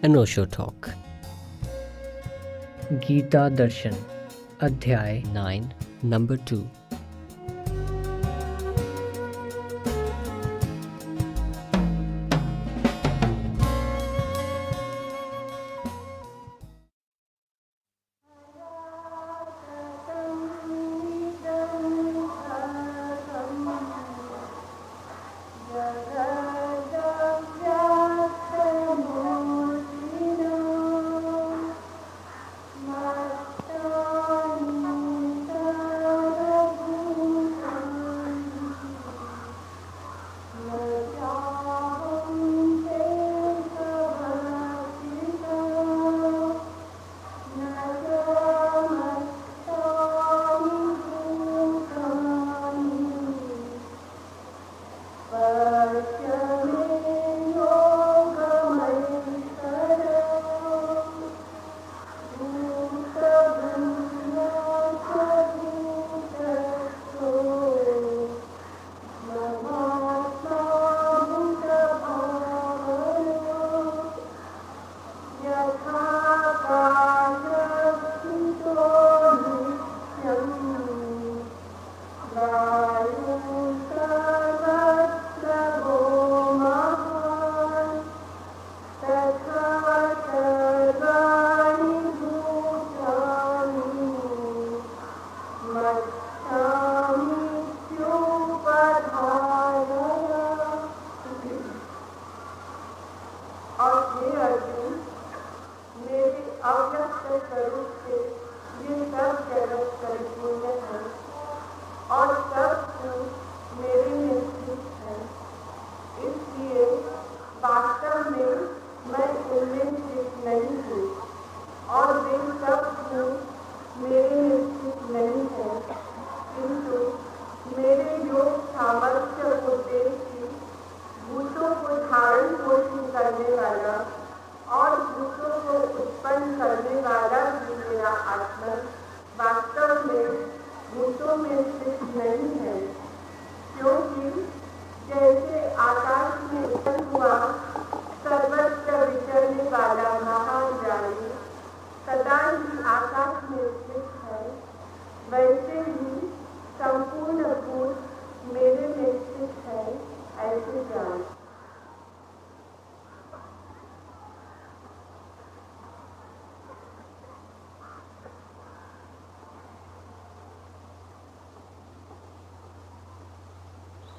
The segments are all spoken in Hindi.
अनोशो टॉक। गीता दर्शन अध्याय 9 नंबर 2।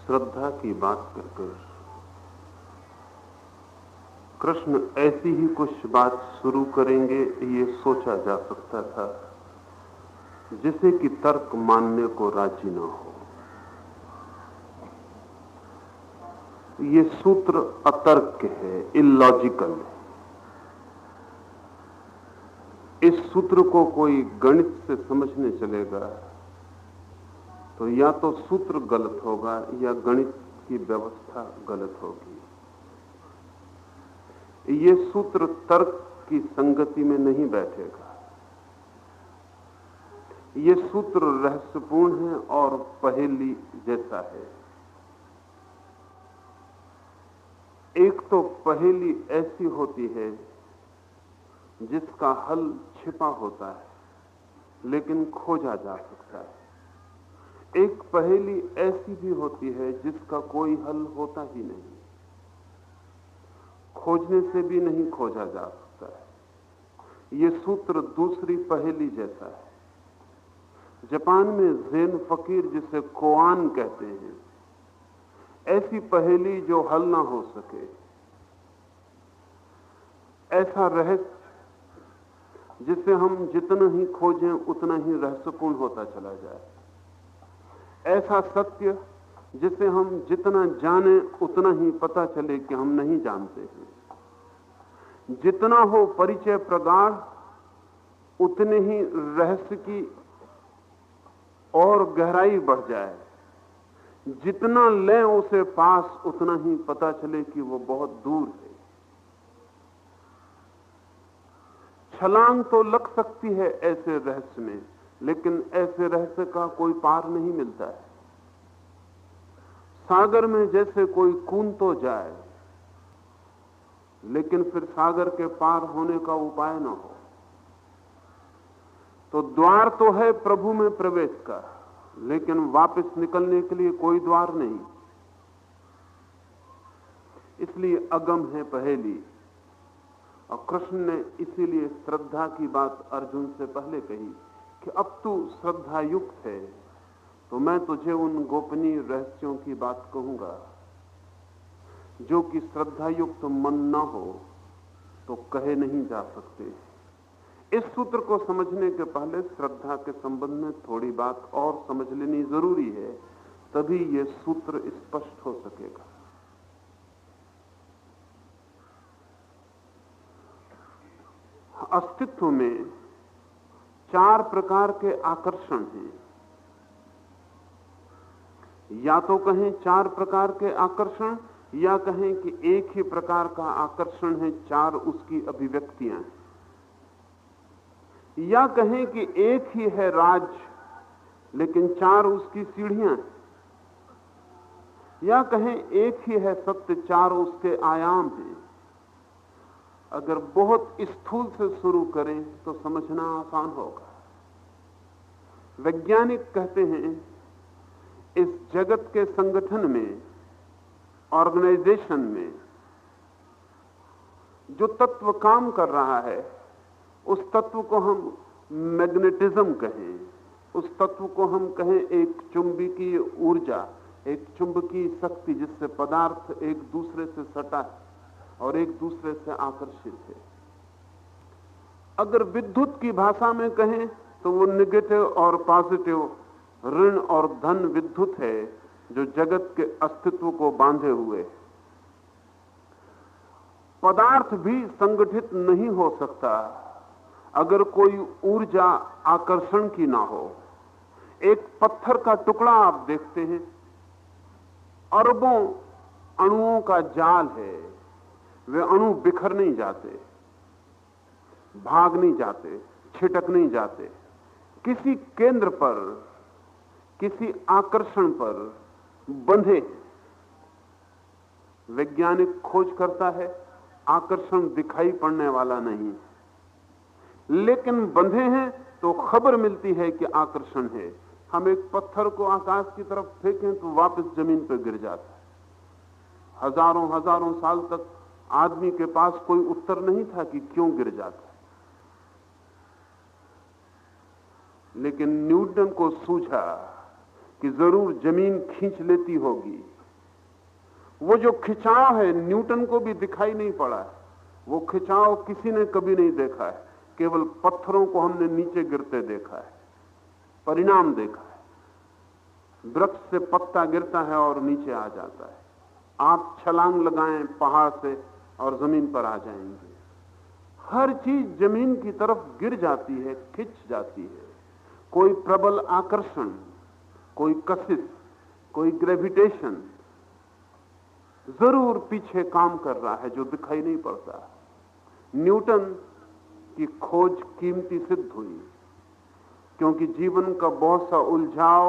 श्रद्धा की बात करकर कृष्ण ऐसी ही कुछ बात शुरू करेंगे, ये सोचा जा सकता था, जिसे कि तर्क मानने को राजी न हो। ये सूत्र अतर्क है, इलॉजिकल है। इस सूत्र को कोई गणित से समझने चलेगा तो या तो सूत्र गलत होगा या गणित की व्यवस्था गलत होगी। ये सूत्र तर्क की संगति में नहीं बैठेगा। ये सूत्र रहस्यपूर्ण है और पहेली जैसा है। एक तो पहेली ऐसी होती है जिसका हल छिपा होता है लेकिन खोजा जा सकता है। एक पहेली ऐसी भी होती है जिसका कोई हल होता ही नहीं, खोजने से भी नहीं खोजा जा सकता है। यह सूत्र दूसरी पहेली जैसा है। जापान में ज़ेन फकीर जिसे कोआन कहते हैं, ऐसी पहेली जो हल ना हो सके, ऐसा रहस्य जिसे हम जितना ही खोजें उतना ही रहस्यपूर्ण होता चला जाए, ऐसा सत्य जिसे हम जितना जाने उतना ही पता चले कि हम नहीं जानते हैं। जितना हो परिचय प्रगाढ़ उतने ही रहस्य की और गहराई बढ़ जाए। जितना लें उसे पास उतना ही पता चले कि वो बहुत दूर है। छलांग तो लग सकती है ऐसे रहस्य में, लेकिन ऐसे रहस्य का कोई पार नहीं मिलता है। सागर में जैसे कोई कूद तो जाए, लेकिन फिर सागर के पार होने का उपाय न हो, तो द्वार तो है प्रभु में प्रवेश का, लेकिन वापस निकलने के लिए कोई द्वार नहीं। इसलिए अगम है पहेली। और कृष्ण ने इसीलिए श्रद्धा की बात अर्जुन से पहले कही कि अब तू श्रद्धा युक्त है, तो मैं तुझे उन गोपनीय रहस्यों की बात कहूंगा जो कि श्रद्धा युक्त मन न हो तो कहे नहीं जा सकते। इस सूत्र को समझने के पहले श्रद्धा के संबंध में थोड़ी बात और समझ लेनी जरूरी है, तभी यह सूत्र स्पष्ट हो सकेगा। अस्तित्व में 4 प्रकार के आकर्षण हैं। या तो कहें 4 प्रकार के आकर्षण, या कहें कि एक ही प्रकार का आकर्षण है, 4 उसकी अभिव्यक्तियां हैं। या कहें कि एक ही है राज, लेकिन 4 उसकी सीढ़ियां हैं। या कहें एक ही है सत्य, 4 उसके आयाम हैं। अगर बहुत स्थूल से शुरू करें तो समझना आसान होगा। वैज्ञानिक कहते हैं इस जगत के संगठन में, ऑर्गेनाइजेशन में जो तत्व काम कर रहा है, उस तत्व को हम मैग्नेटिज्म कहें, उस तत्व को हम कहें एक चुंबकीय ऊर्जा, एक चुंबकीय शक्ति जिससे पदार्थ एक दूसरे से सटा और एक दूसरे से आकर्षित है। अगर विद्युत की भाषा में कहें तो वो नेगेटिव और पॉजिटिव, ऋण और धन विद्युत है जो जगत के अस्तित्व को बांधे हुए। पदार्थ भी संगठित नहीं हो सकता अगर कोई ऊर्जा आकर्षण की ना हो। एक पत्थर का टुकड़ा आप देखते हैं, अरबों अणुओं का जाल है, वे अणु बिखर नहीं जाते, भाग नहीं जाते, छिटक नहीं जाते। किसी केंद्र पर, किसी आकर्षण पर बंधे। वैज्ञानिक खोज करता है, आकर्षण दिखाई पड़ने वाला नहीं, लेकिन बंधे हैं तो खबर मिलती है कि आकर्षण है। हम एक पत्थर को आकाश की तरफ फेंकें तो वापस जमीन पर गिर जाता है। हजारों हजारों साल तक आदमी के पास कोई उत्तर नहीं था कि क्यों गिर जाता है, लेकिन न्यूटन को सूझा कि जरूर जमीन खींच लेती होगी। वो जो खिंचाव है न्यूटन को भी दिखाई नहीं पड़ा है। वो खिंचाव किसी ने कभी नहीं देखा है, केवल पत्थरों को हमने नीचे गिरते देखा है, परिणाम देखा है। वृक्ष से पत्ता गिरता है और नीचे आ जाता है। आप छलांग लगाएं पहाड़ से और जमीन पर आ जाएंगे। हर चीज जमीन की तरफ गिर जाती है, खिंच जाती है। कोई प्रबल आकर्षण, कोई कशिश, कोई ग्रेविटेशन जरूर पीछे काम कर रहा है जो दिखाई नहीं पड़ता। न्यूटन की खोज कीमती सिद्ध हुई, क्योंकि जीवन का बहुत सा उलझाव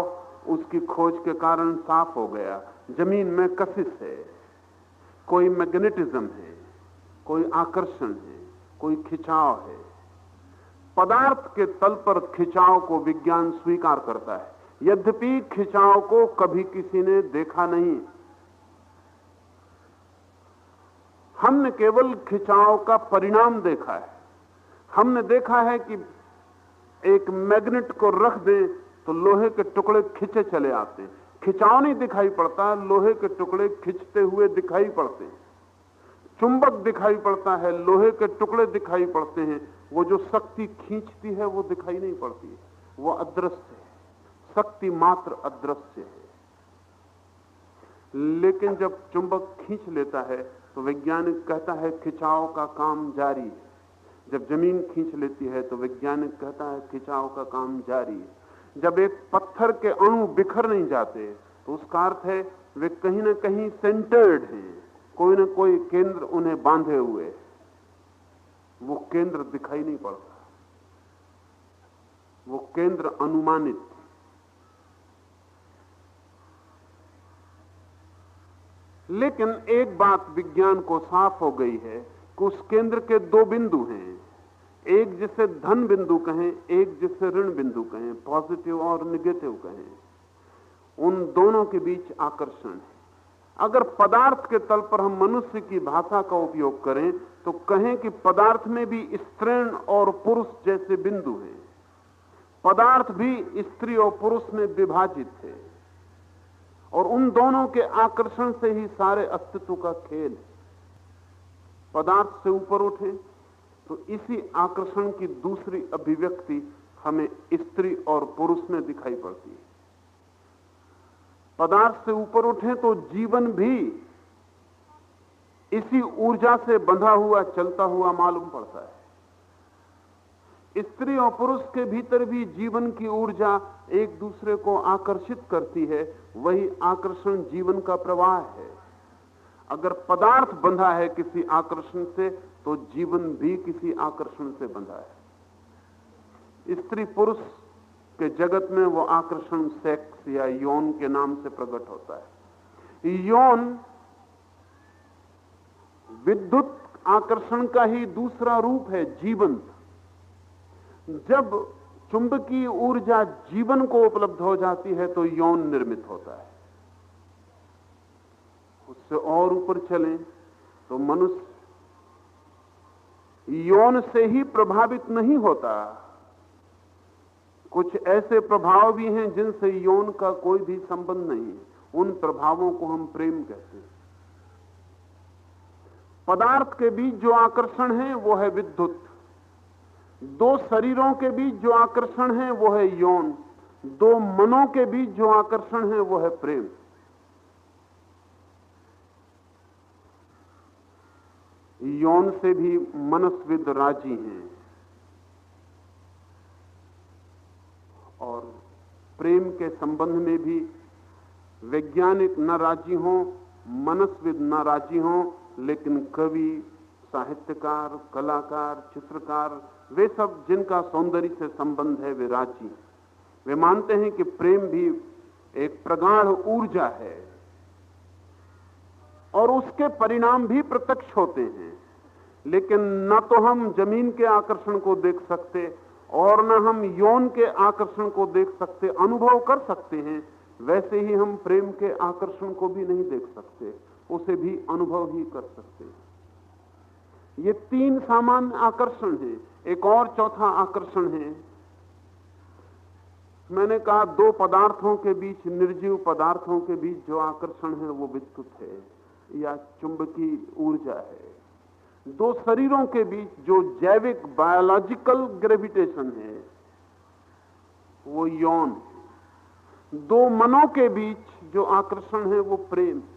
उसकी खोज के कारण साफ हो गया। जमीन में कशिश है, कोई मैग्नेटिज्म है, कोई आकर्षण है, कोई खिंचाव है। पदार्थ के तल पर खिंचाव को विज्ञान स्वीकार करता है, यद्यपि खिंचाव को कभी किसी ने देखा नहीं। हमने केवल खिंचाव का परिणाम देखा है। हमने देखा है कि एक मैग्नेट को रख दें तो लोहे के टुकड़े खिंचे चले आते हैं। खिंचाव नहीं दिखाई पड़ता, लोहे के टुकड़े खिंचते हुए दिखाई पड़ते हैं। चुंबक दिखाई पड़ता है, लोहे के टुकड़े दिखाई पड़ते हैं। वो जो शक्ति खींचती है वो दिखाई नहीं पड़ती है, वो अदृश्य है। शक्ति मात्र अदृश्य है। लेकिन जब चुंबक खींच लेता है तो वैज्ञानिक कहता है खिंचाव का काम जारी है। जब जमीन खींच लेती है तो वैज्ञानिक कहता है खिंचाव का काम जारी है। जब एक पत्थर के अणु बिखर नहीं जाते तो उसका अर्थ है वे कहीं ना कहीं सेंटर्ड हैं, कोई ना कोई केंद्र उन्हें बांधे हुए। वो केंद्र दिखाई नहीं पड़ता, वो केंद्र अनुमानित। लेकिन एक बात विज्ञान को साफ हो गई है उस केंद्र के दो बिंदु हैं, एक जिसे धन बिंदु कहें, एक जिसे ऋण बिंदु कहें, पॉजिटिव और निगेटिव कहें, उन दोनों के बीच आकर्षण है। अगर पदार्थ के तल पर हम मनुष्य की भाषा का उपयोग करें तो कहें कि पदार्थ में भी स्त्रीण और पुरुष जैसे बिंदु हैं। पदार्थ भी स्त्री और पुरुष में विभाजित है और उन दोनों के आकर्षण से ही सारे अस्तित्व का खेल है। पदार्थ से ऊपर उठे तो इसी आकर्षण की दूसरी अभिव्यक्ति हमें स्त्री और पुरुष में दिखाई पड़ती है। पदार्थ से ऊपर उठे तो जीवन भी इसी ऊर्जा से बंधा हुआ चलता हुआ मालूम पड़ता है। स्त्री और पुरुष के भीतर भी जीवन की ऊर्जा एक दूसरे को आकर्षित करती है, वही आकर्षण जीवन का प्रवाह है। अगर पदार्थ बंधा है किसी आकर्षण से तो जीवन भी किसी आकर्षण से बंधा है। स्त्री पुरुष के जगत में वो आकर्षण सेक्स या यौन के नाम से प्रकट होता है। यौन विद्युत आकर्षण का ही दूसरा रूप है, जीवंत। जब चुंबकीय ऊर्जा जीवन को उपलब्ध हो जाती है तो यौन निर्मित होता है। उससे और ऊपर चलें तो मनुष्य यौन से ही प्रभावित नहीं होता। कुछ ऐसे प्रभाव भी हैं जिनसे यौन का कोई भी संबंध नहीं है, उन प्रभावों को हम प्रेम कहते हैं। पदार्थ के बीच जो आकर्षण है वो है विद्युत, दो शरीरों के बीच जो आकर्षण है वो है यौन, दो मनों के बीच जो आकर्षण है वो है प्रेम। यौन से भी मनस्विद राजी हैं और प्रेम के संबंध में भी वैज्ञानिक न राजी हों, मनस्विद न राजी हों, लेकिन कवि, साहित्यकार, कलाकार, चित्रकार, वे सब जिनका सौंदर्य से संबंध है वे राजी। वे मानते हैं कि प्रेम भी एक प्रगाढ़ ऊर्जा है और उसके परिणाम भी प्रत्यक्ष होते हैं। लेकिन न तो हम जमीन के आकर्षण को देख सकते और न हम यौन के आकर्षण को देख सकते, अनुभव कर सकते हैं, वैसे ही हम प्रेम के आकर्षण को भी नहीं देख सकते, उसे भी अनुभव ही कर सकते हैं। ये तीन सामान्य आकर्षण हैं। एक और चौथा आकर्षण है, मैंने कहा दो पदार्थों के बीच, निर्जीव पदार्थों के बीच जो आकर्षण है वो विद्युत है या चुंबकीय ऊर्जा है। दो शरीरों के बीच जो जैविक बायोलॉजिकल ग्रेविटेशन है वो यौन है। दो मनों के बीच जो आकर्षण है वो प्रेम है।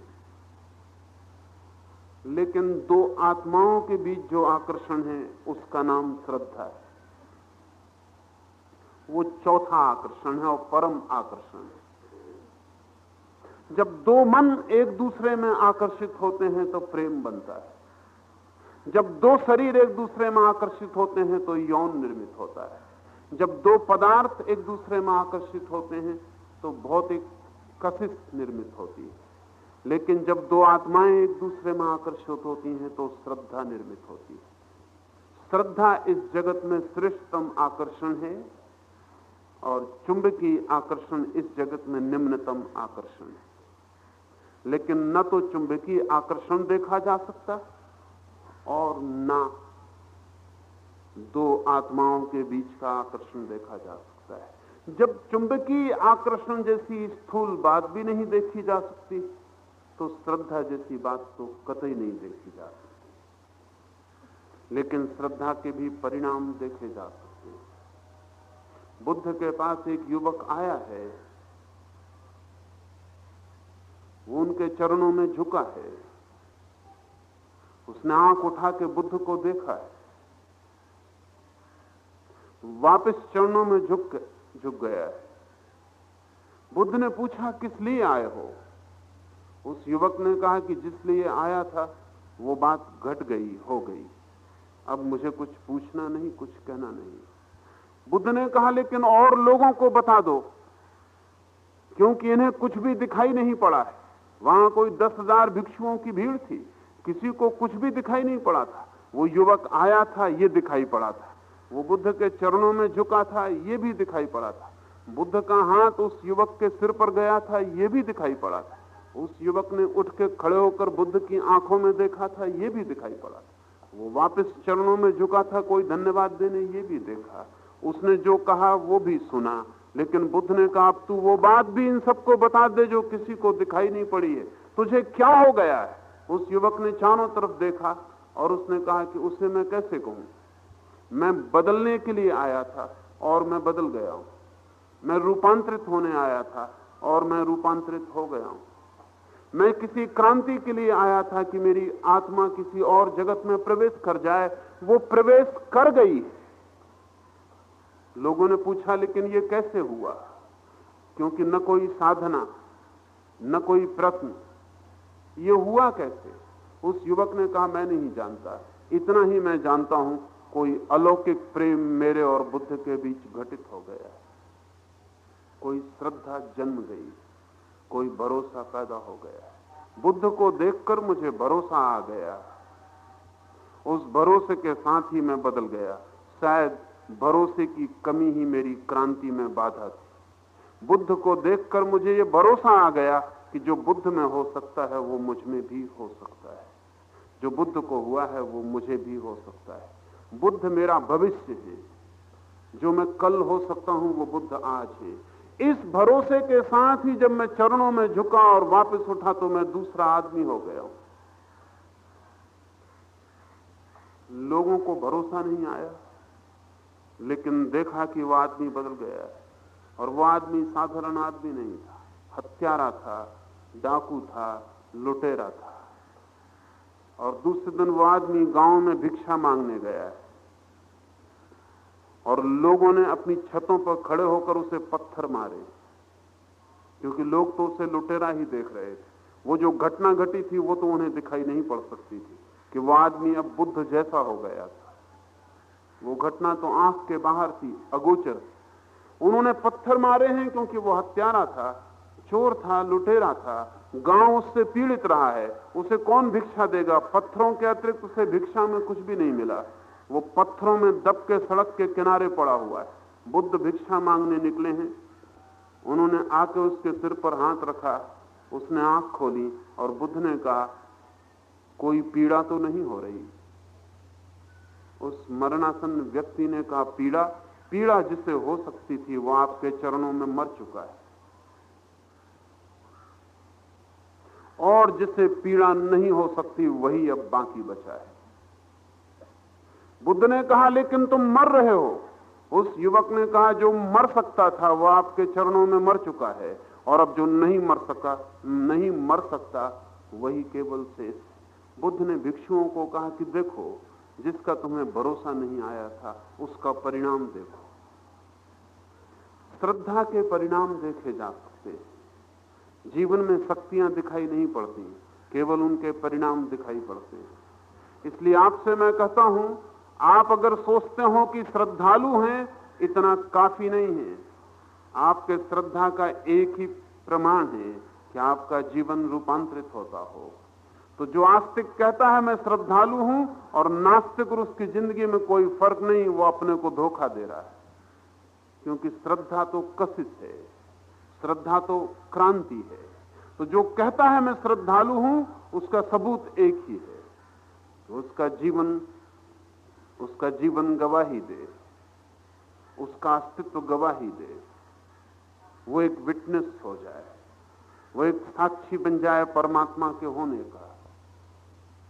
लेकिन दो आत्माओं के बीच जो आकर्षण है उसका नाम श्रद्धा है। वो चौथा आकर्षण है और परम आकर्षण है। जब दो मन एक दूसरे में आकर्षित होते हैं तो प्रेम बनता है। जब दो शरीर एक दूसरे में आकर्षित होते हैं तो यौन निर्मित होता है। जब दो पदार्थ एक दूसरे में आकर्षित होते हैं तो भौतिक कशिश निर्मित होती है। लेकिन जब दो आत्माएं एक दूसरे में आकर्षित होती हैं तो श्रद्धा निर्मित होती है। श्रद्धा इस जगत में श्रेष्ठतम आकर्षण है और चुंबकीय आकर्षण इस जगत में निम्नतम आकर्षण है। लेकिन न तो चुंबकीय आकर्षण देखा जा सकता और न दो आत्माओं के बीच का आकर्षण देखा जा सकता है। जब चुंबकीय आकर्षण जैसी स्थूल बात भी नहीं देखी जा सकती तो श्रद्धा जैसी बात तो कतई नहीं देखी जा सकती। लेकिन श्रद्धा के भी परिणाम देखे जा सकते हैं। बुद्ध के पास एक युवक आया है, वो उनके चरणों में झुका है। उसने आंख उठा के बुद्ध को देखा है, वापस चरणों में झुक गया है। बुद्ध ने पूछा किस लिए आए हो? उस युवक ने कहा कि जिस लिए आया था वो बात घट गई, हो गई, अब मुझे कुछ पूछना नहीं, कुछ कहना नहीं। बुद्ध ने कहा लेकिन और लोगों को बता दो, क्योंकि इन्हें कुछ भी दिखाई नहीं पड़ा है। वहां कोई 10,000 भिक्षुओं की भीड़ थी, किसी को कुछ भी दिखाई नहीं पड़ा था। वो युवक आया था, ये दिखाई पड़ा था। वो बुद्ध के चरणों में झुका था, ये भी दिखाई पड़ा था। बुद्ध का हाथ उस युवक के सिर पर गया था, ये भी दिखाई पड़ा था। उस युवक ने उठ के खड़े होकर बुद्ध की आंखों में देखा था, ये भी दिखाई पड़ा था। वो वापस चरणों में झुका था कोई धन्यवाद देने, ये भी देखा। उसने जो कहा वो भी सुना। लेकिन बुद्ध ने कहा, अब तू वो बात भी इन सबको बता दे जो किसी को दिखाई नहीं पड़ी है। तुझे क्या हो गया है? उस युवक ने चारों तरफ देखा और उसने कहा कि उसे मैं कैसे कहूं। मैं बदलने के लिए आया था और मैं बदल गया हूं। मैं रूपांतरित होने आया था और मैं रूपांतरित हो गया हूं। मैं किसी क्रांति के लिए आया था कि मेरी आत्मा किसी और जगत में प्रवेश कर जाए। वो प्रवेश कर गई। लोगों ने पूछा, लेकिन ये कैसे हुआ? क्योंकि न कोई साधना, न कोई प्रश्न, ये हुआ कैसे? उस युवक ने कहा, मैं नहीं जानता। इतना ही मैं जानता हूं, कोई अलौकिक प्रेम मेरे और बुद्ध के बीच घटित हो गया। कोई श्रद्धा जन्म गई, कोई भरोसा पैदा हो गया। बुद्ध को देखकर मुझे भरोसा आ गया। उस भरोसे के साथ ही मैं बदल गया। शायद भरोसे की कमी ही मेरी क्रांति में बाधा थी। बुद्ध को देखकर मुझे ये भरोसा आ गया कि जो बुद्ध में हो सकता है वो मुझ में भी हो सकता है। जो बुद्ध को हुआ है वो मुझे भी हो सकता है। बुद्ध मेरा भविष्य है। जो मैं कल हो सकता हूं वो बुद्ध आज है। इस भरोसे के साथ ही जब मैं चरणों में झुका और वापस उठा तो मैं दूसरा आदमी हो गया हूं। लोगों को भरोसा नहीं आया, लेकिन देखा कि वो आदमी बदल गया है। और वो आदमी साधारण आदमी नहीं था, हत्यारा था, डाकू था, लुटेरा था। और दूसरे दिन वो आदमी गांव में भिक्षा मांगने गया है और लोगों ने अपनी छतों पर खड़े होकर उसे पत्थर मारे, क्योंकि लोग तो उसे लुटेरा ही देख रहे थे। वो जो घटना घटी थी वो तो उन्हें दिखाई नहीं पड़ सकती थी कि वो आदमी अब बुद्ध जैसा हो गया था। वो घटना तो आंख के बाहर थी, अगोचर। उन्होंने पत्थर मारे हैं क्योंकि वो हत्यारा था, चोर था, लुटेरा था। गांव उससे पीड़ित रहा है, उसे कौन भिक्षा देगा? पत्थरों के अतिरिक्त उसे भिक्षा में कुछ भी नहीं मिला। वो पत्थरों में दब के सड़क के किनारे पड़ा हुआ है। बुद्ध भिक्षा मांगने निकले हैं। उन्होंने आके उसके सिर पर हाथ रखा। उसने आंख खोली और बुद्ध ने कहा, कोई पीड़ा तो नहीं हो रही? उस मरणासन्न व्यक्ति ने कहा, पीड़ा? पीड़ा जिसे हो सकती थी वो आपके चरणों में मर चुका है, और जिसे पीड़ा नहीं हो सकती वही अब बाकी बचा है। बुद्ध ने कहा, लेकिन तुम मर रहे हो। उस युवक ने कहा, जो मर सकता था वो आपके चरणों में मर चुका है, और अब जो नहीं मर सकता वही केवल शेष। बुद्ध ने भिक्षुओं को कहा कि देखो, जिसका तुम्हें भरोसा नहीं आया था उसका परिणाम देखो। श्रद्धा के परिणाम देखे जा सकते हैं। जीवन में शक्तियां दिखाई नहीं पड़ती, केवल उनके परिणाम दिखाई पड़ते हैं। इसलिए आपसे मैं कहता हूं, आप अगर सोचते हो कि श्रद्धालु हैं, इतना काफी नहीं है। आपके श्रद्धा का एक ही प्रमाण है कि आपका जीवन रूपांतरित होता हो। तो जो आस्तिक कहता है मैं श्रद्धालु हूं, और नास्तिक और उसकी जिंदगी में कोई फर्क नहीं, वो अपने को धोखा दे रहा है। क्योंकि श्रद्धा तो कशिश है, श्रद्धा तो क्रांति है। तो जो कहता है मैं श्रद्धालु हूं, उसका सबूत एक ही है, तो उसका जीवन गवाही दे, उसका अस्तित्व गवाही दे। वो एक विटनेस हो जाए, वो एक साक्षी बन जाए परमात्मा के होने का।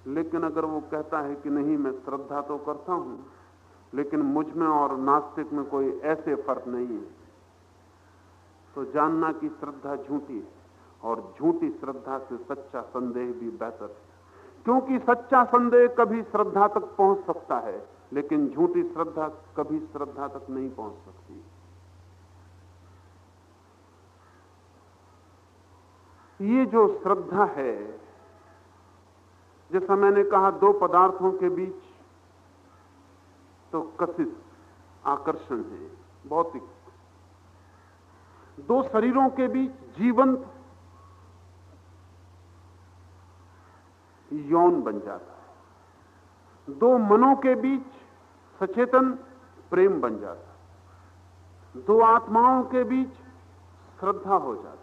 लेकिन अगर वो कहता है कि नहीं, मैं श्रद्धा तो करता हूं, लेकिन मुझ में और नास्तिक में कोई ऐसे फर्क नहीं है, तो जानना कि श्रद्धा झूठी है, और झूठी श्रद्धा से सच्चा संदेह भी बेहतर है। क्योंकि सच्चा संदेह कभी श्रद्धा तक पहुंच सकता है, लेकिन झूठी श्रद्धा कभी श्रद्धा तक नहीं पहुंच सकती। ये जो श्रद्धा है, जैसा मैंने कहा, दो पदार्थों के बीच तो कशिश, आकर्षण है, भौतिक। दो शरीरों के बीच जीवंत यौन बन जाता है। दो मनों के बीच सचेतन प्रेम बन जाता, दो आत्माओं के बीच श्रद्धा हो जाती।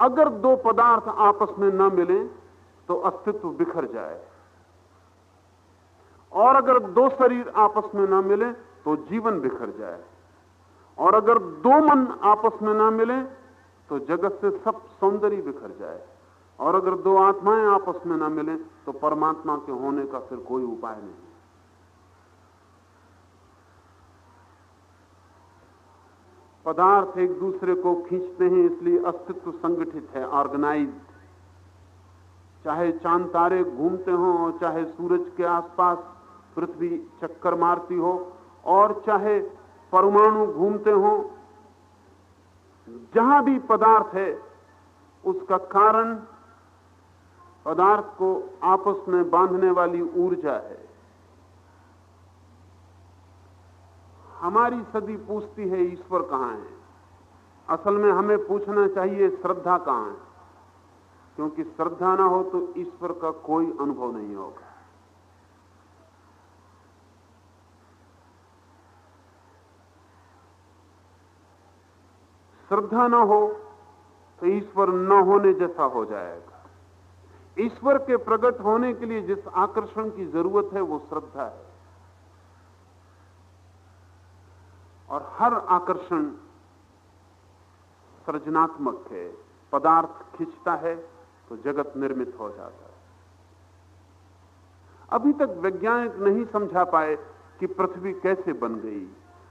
अगर दो पदार्थ आपस में न मिले तो अस्तित्व बिखर जाए, और अगर दो शरीर आपस में न मिले तो जीवन बिखर जाए, और अगर दो मन आपस में न मिले तो जगत से सब सौंदर्य बिखर जाए, और अगर दो आत्माएं आपस में न मिले तो परमात्मा के होने का फिर कोई उपाय नहीं। पदार्थ एक दूसरे को खींचते हैं, इसलिए अस्तित्व संगठित है, ऑर्गेनाइज्ड। चाहे चांद तारे घूमते हों, और चाहे सूरज के आसपास पृथ्वी चक्कर मारती हो, और चाहे परमाणु घूमते हों, जहां भी पदार्थ है उसका कारण पदार्थ को आपस में बांधने वाली ऊर्जा है। हमारी सदी पूछती है ईश्वर कहां है। असल में हमें पूछना चाहिए श्रद्धा कहां है, क्योंकि श्रद्धा ना हो तो ईश्वर का कोई अनुभव नहीं होगा। श्रद्धा ना हो तो ईश्वर न होने जैसा हो जाएगा। ईश्वर के प्रकट होने के लिए जिस आकर्षण की जरूरत है वो श्रद्धा है, और हर आकर्षण सृजनात्मक है। पदार्थ खींचता है तो जगत निर्मित हो जाता है। अभी तक वैज्ञानिक नहीं समझा पाए कि पृथ्वी कैसे बन गई,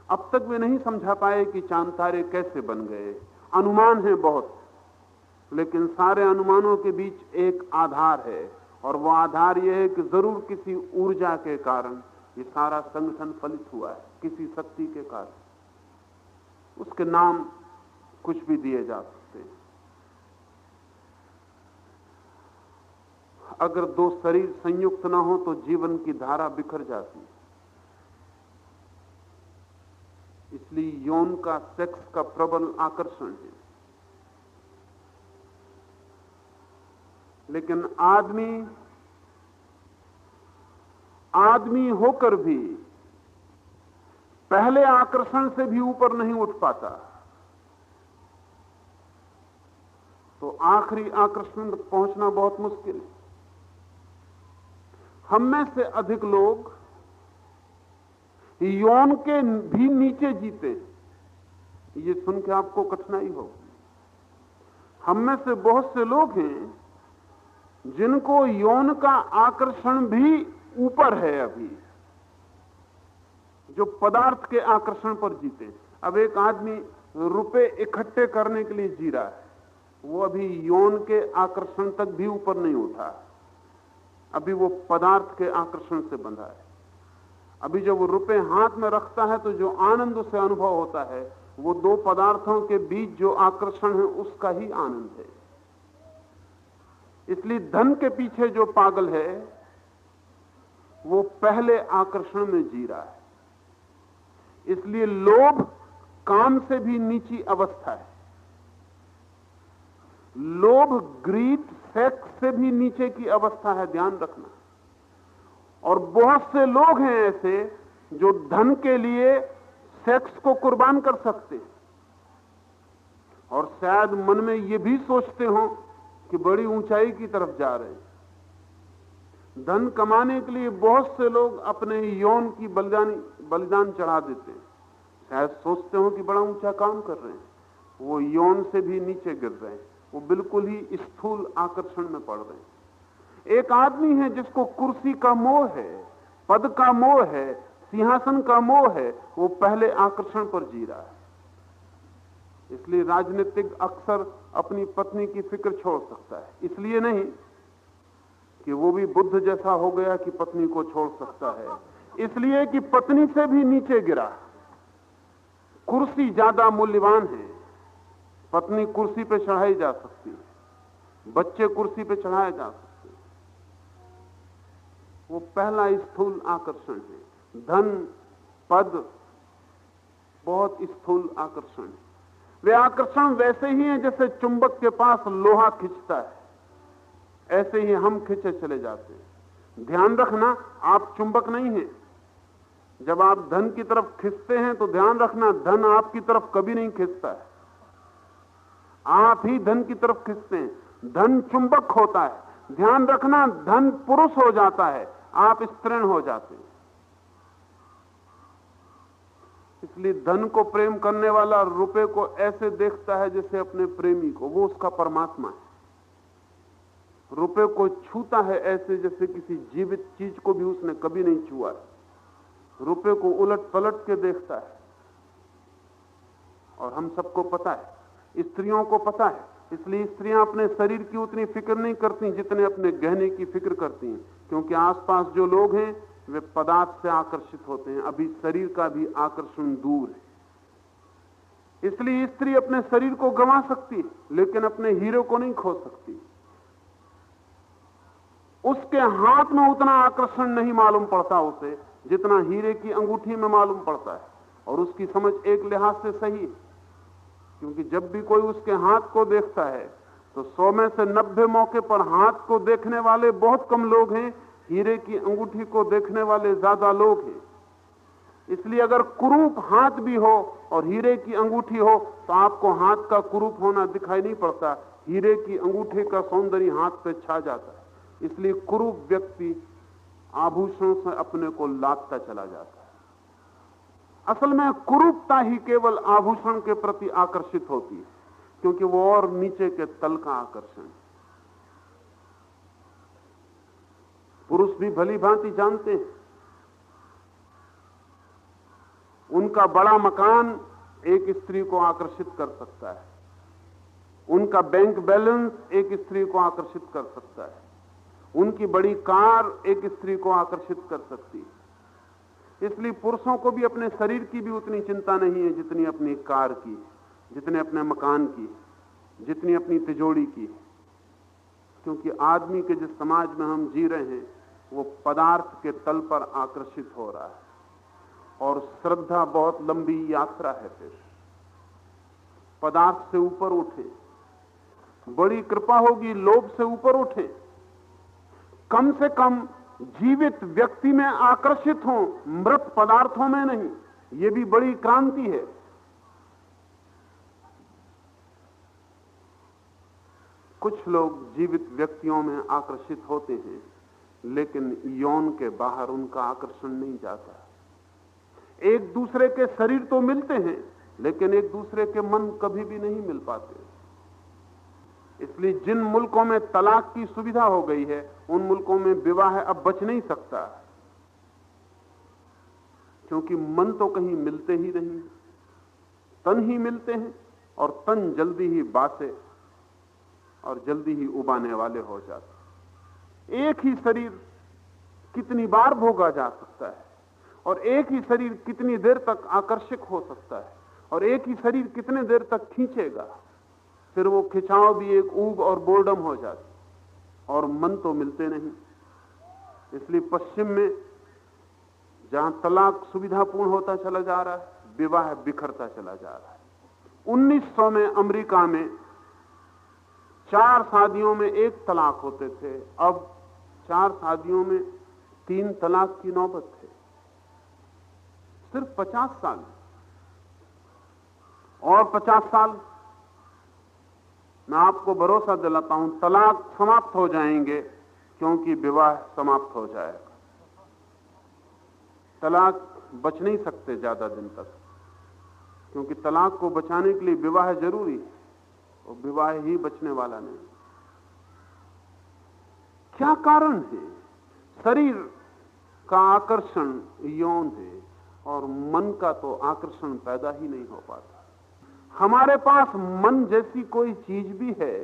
अब तक वे नहीं समझा पाए कि चांद तारे कैसे बन गए। अनुमान है बहुत, लेकिन सारे अनुमानों के बीच एक आधार है, और वो आधार यह है कि जरूर किसी ऊर्जा के कारण ये सारा संगठन फलित हुआ है, किसी शक्ति के कारण। उसके नाम कुछ भी दिए जा सकते हैं। अगर दो शरीर संयुक्त ना हो तो जीवन की धारा बिखर जाती है। इसलिए यौन का, सेक्स का प्रबल आकर्षण है। लेकिन आदमी होकर भी पहले आकर्षण से भी ऊपर नहीं उठ पाता, तो आखिरी आकर्षण तक पहुंचना बहुत मुश्किल है। हम में से अधिक लोग यौन के भी नीचे जीते, ये सुन के आपको कठिनाई होगी। हम में से बहुत से लोग हैं जिनको यौन का आकर्षण भी ऊपर है, अभी जो पदार्थ के आकर्षण पर जीते। अब एक आदमी रुपए इकट्ठे करने के लिए जी रहा है, वो अभी यौन के आकर्षण तक भी ऊपर नहीं उठा, अभी वो पदार्थ के आकर्षण से बंधा है। अभी जब वो रुपए हाथ में रखता है तो जो आनंद उसे अनुभव होता है वो दो पदार्थों के बीच जो आकर्षण है उसका ही आनंद है। इसलिए धन के पीछे जो पागल है वो पहले आकर्षण में जी रहा है। इसलिए लोभ काम से भी नीची अवस्था है। लोभ, ग्रीड, सेक्स से भी नीचे की अवस्था है, ध्यान रखना। और बहुत से लोग हैं ऐसे जो धन के लिए सेक्स को कुर्बान कर सकते हैं, और शायद मन में ये भी सोचते हो कि बड़ी ऊंचाई की तरफ जा रहे हैं। धन कमाने के लिए बहुत से लोग अपने यौन की बलिदान चढ़ा देते हैं, शायद सोचते हो कि बड़ा ऊंचा काम कर रहे हैं, वो यौन से भी नीचे गिर रहे हैं, वो बिल्कुल ही स्थूल आकर्षण में पड़ रहे हैं। एक आदमी है जिसको कुर्सी का मोह है, पद का मोह है, सिंहासन का मोह है, वो पहले आकर्षण पर जी रहा है। इसलिए राजनीतिक अक्सर अपनी पत्नी की फिक्र छोड़ सकता है, इसलिए नहीं कि वो भी बुद्ध जैसा हो गया कि पत्नी को छोड़ सकता है, इसलिए कि पत्नी से भी नीचे गिरा। कुर्सी ज्यादा मूल्यवान है, पत्नी कुर्सी पे चढ़ाई जा सकती है, बच्चे कुर्सी पे चढ़ाए जा सकते हैं। वो पहला स्थूल आकर्षण है। धन, पद बहुत स्थूल आकर्षण है। वे आकर्षण वैसे ही हैं जैसे चुंबक के पास लोहा खींचता है, ऐसे ही हम खींचे चले जाते हैं। ध्यान रखना, आप चुंबक नहीं हैं। जब आप धन की तरफ खिंचते हैं तो ध्यान रखना, धन आपकी तरफ कभी नहीं खिंचता है, आप ही धन की तरफ खिंचते हैं। धन चुंबक होता है। ध्यान रखना, धन पुरुष हो जाता है, आप स्त्रीण हो जाते हैं। इसलिए धन को प्रेम करने वाला रुपए को ऐसे देखता है जैसे अपने प्रेमी को, वो उसका परमात्मा है। रुपए को छूता है ऐसे जैसे किसी जीवित चीज को भी उसने कभी नहीं छुआ है। रुपए को उलट पलट के देखता है। और हम सबको पता है, स्त्रियों को पता है, इसलिए स्त्रियां अपने शरीर की उतनी फिक्र नहीं करती जितने अपने गहने की फिक्र करती हैं, क्योंकि आसपास जो लोग हैं वे पदार्थ से आकर्षित होते हैं, अभी शरीर का भी आकर्षण दूर है। इसलिए स्त्री अपने शरीर को गंवा सकती है लेकिन अपने हीरे को नहीं खो सकती। उसके हाथ में उतना आकर्षण नहीं मालूम पड़ता उसे जितना हीरे की अंगूठी में मालूम पड़ता है। और उसकी समझ एक लिहाज से सही है, क्योंकि जब भी कोई उसके हाथ को देखता है तो 100 में से 90 मौके पर हाथ को देखने वाले बहुत कम लोग हैं, हीरे की अंगूठी को देखने वाले ज्यादा लोग हैं। इसलिए अगर कुरूप हाथ भी हो और हीरे की अंगूठी हो तो आपको हाथ का कुरूप होना दिखाई नहीं पड़ता, हीरे की अंगूठी का सौंदर्य हाथ पे छा जाता है। इसलिए कुरूप व्यक्ति आभूषणों से अपने को लादता चला जाता है। असल में कुरूपता ही केवल आभूषण के प्रति आकर्षित होती है, क्योंकि वो और नीचे के तल का आकर्षण है। पुरुष भी भली भांति जानते हैं, उनका बड़ा मकान एक स्त्री को आकर्षित कर सकता है, उनका बैंक बैलेंस एक स्त्री को आकर्षित कर सकता है, उनकी बड़ी कार एक स्त्री को आकर्षित कर सकती है। इसलिए पुरुषों को भी अपने शरीर की भी उतनी चिंता नहीं है जितनी अपनी कार की, जितने अपने मकान की, जितनी अपनी तिजोरी की। क्योंकि आदमी के जिस समाज में हम जी रहे हैं वो पदार्थ के तल पर आकर्षित हो रहा है, और श्रद्धा बहुत लंबी यात्रा है। फिर पदार्थ से ऊपर उठे, बड़ी कृपा होगी लोभ से ऊपर उठे, कम से कम जीवित व्यक्ति में आकर्षित हों, मृत पदार्थों में नहीं। यह भी बड़ी क्रांति है। कुछ लोग जीवित व्यक्तियों में आकर्षित होते हैं लेकिन यौन के बाहर उनका आकर्षण नहीं जाता। एक दूसरे के शरीर तो मिलते हैं लेकिन एक दूसरे के मन कभी भी नहीं मिल पाते। इसलिए जिन मुल्कों में तलाक की सुविधा हो गई है उन मुल्कों में विवाह अब बच नहीं सकता, क्योंकि मन तो कहीं मिलते ही नहीं, तन ही मिलते हैं, और तन जल्दी ही बासे और जल्दी ही उबाने वाले हो जाते। एक ही शरीर कितनी बार भोगा जा सकता है, और एक ही शरीर कितनी देर तक आकर्षक हो सकता है, और एक ही शरीर कितने देर तक खींचेगा। फिर वो खिंचाव भी एक ऊब और बोर्डम हो जाती, और मन तो मिलते नहीं। इसलिए पश्चिम में जहां तलाक सुविधापूर्ण होता चला जा रहा है, विवाह बिखरता चला जा रहा है। 1900 में अमेरिका में 4 शादियों में 1 तलाक होते थे, अब 4 शादियों में 3 तलाक की नौबत है। सिर्फ 50 साल और 50 साल मैं आपको भरोसा दिलाता हूं तलाक समाप्त हो जाएंगे, क्योंकि विवाह समाप्त हो जाएगा। तलाक बच नहीं सकते ज्यादा दिन तक, क्योंकि तलाक को बचाने के लिए विवाह जरूरी है, और विवाह ही बचने वाला नहीं। क्या कारण है? शरीर का आकर्षण यौन है, और मन का तो आकर्षण पैदा ही नहीं हो पाता। हमारे पास मन जैसी कोई चीज भी है,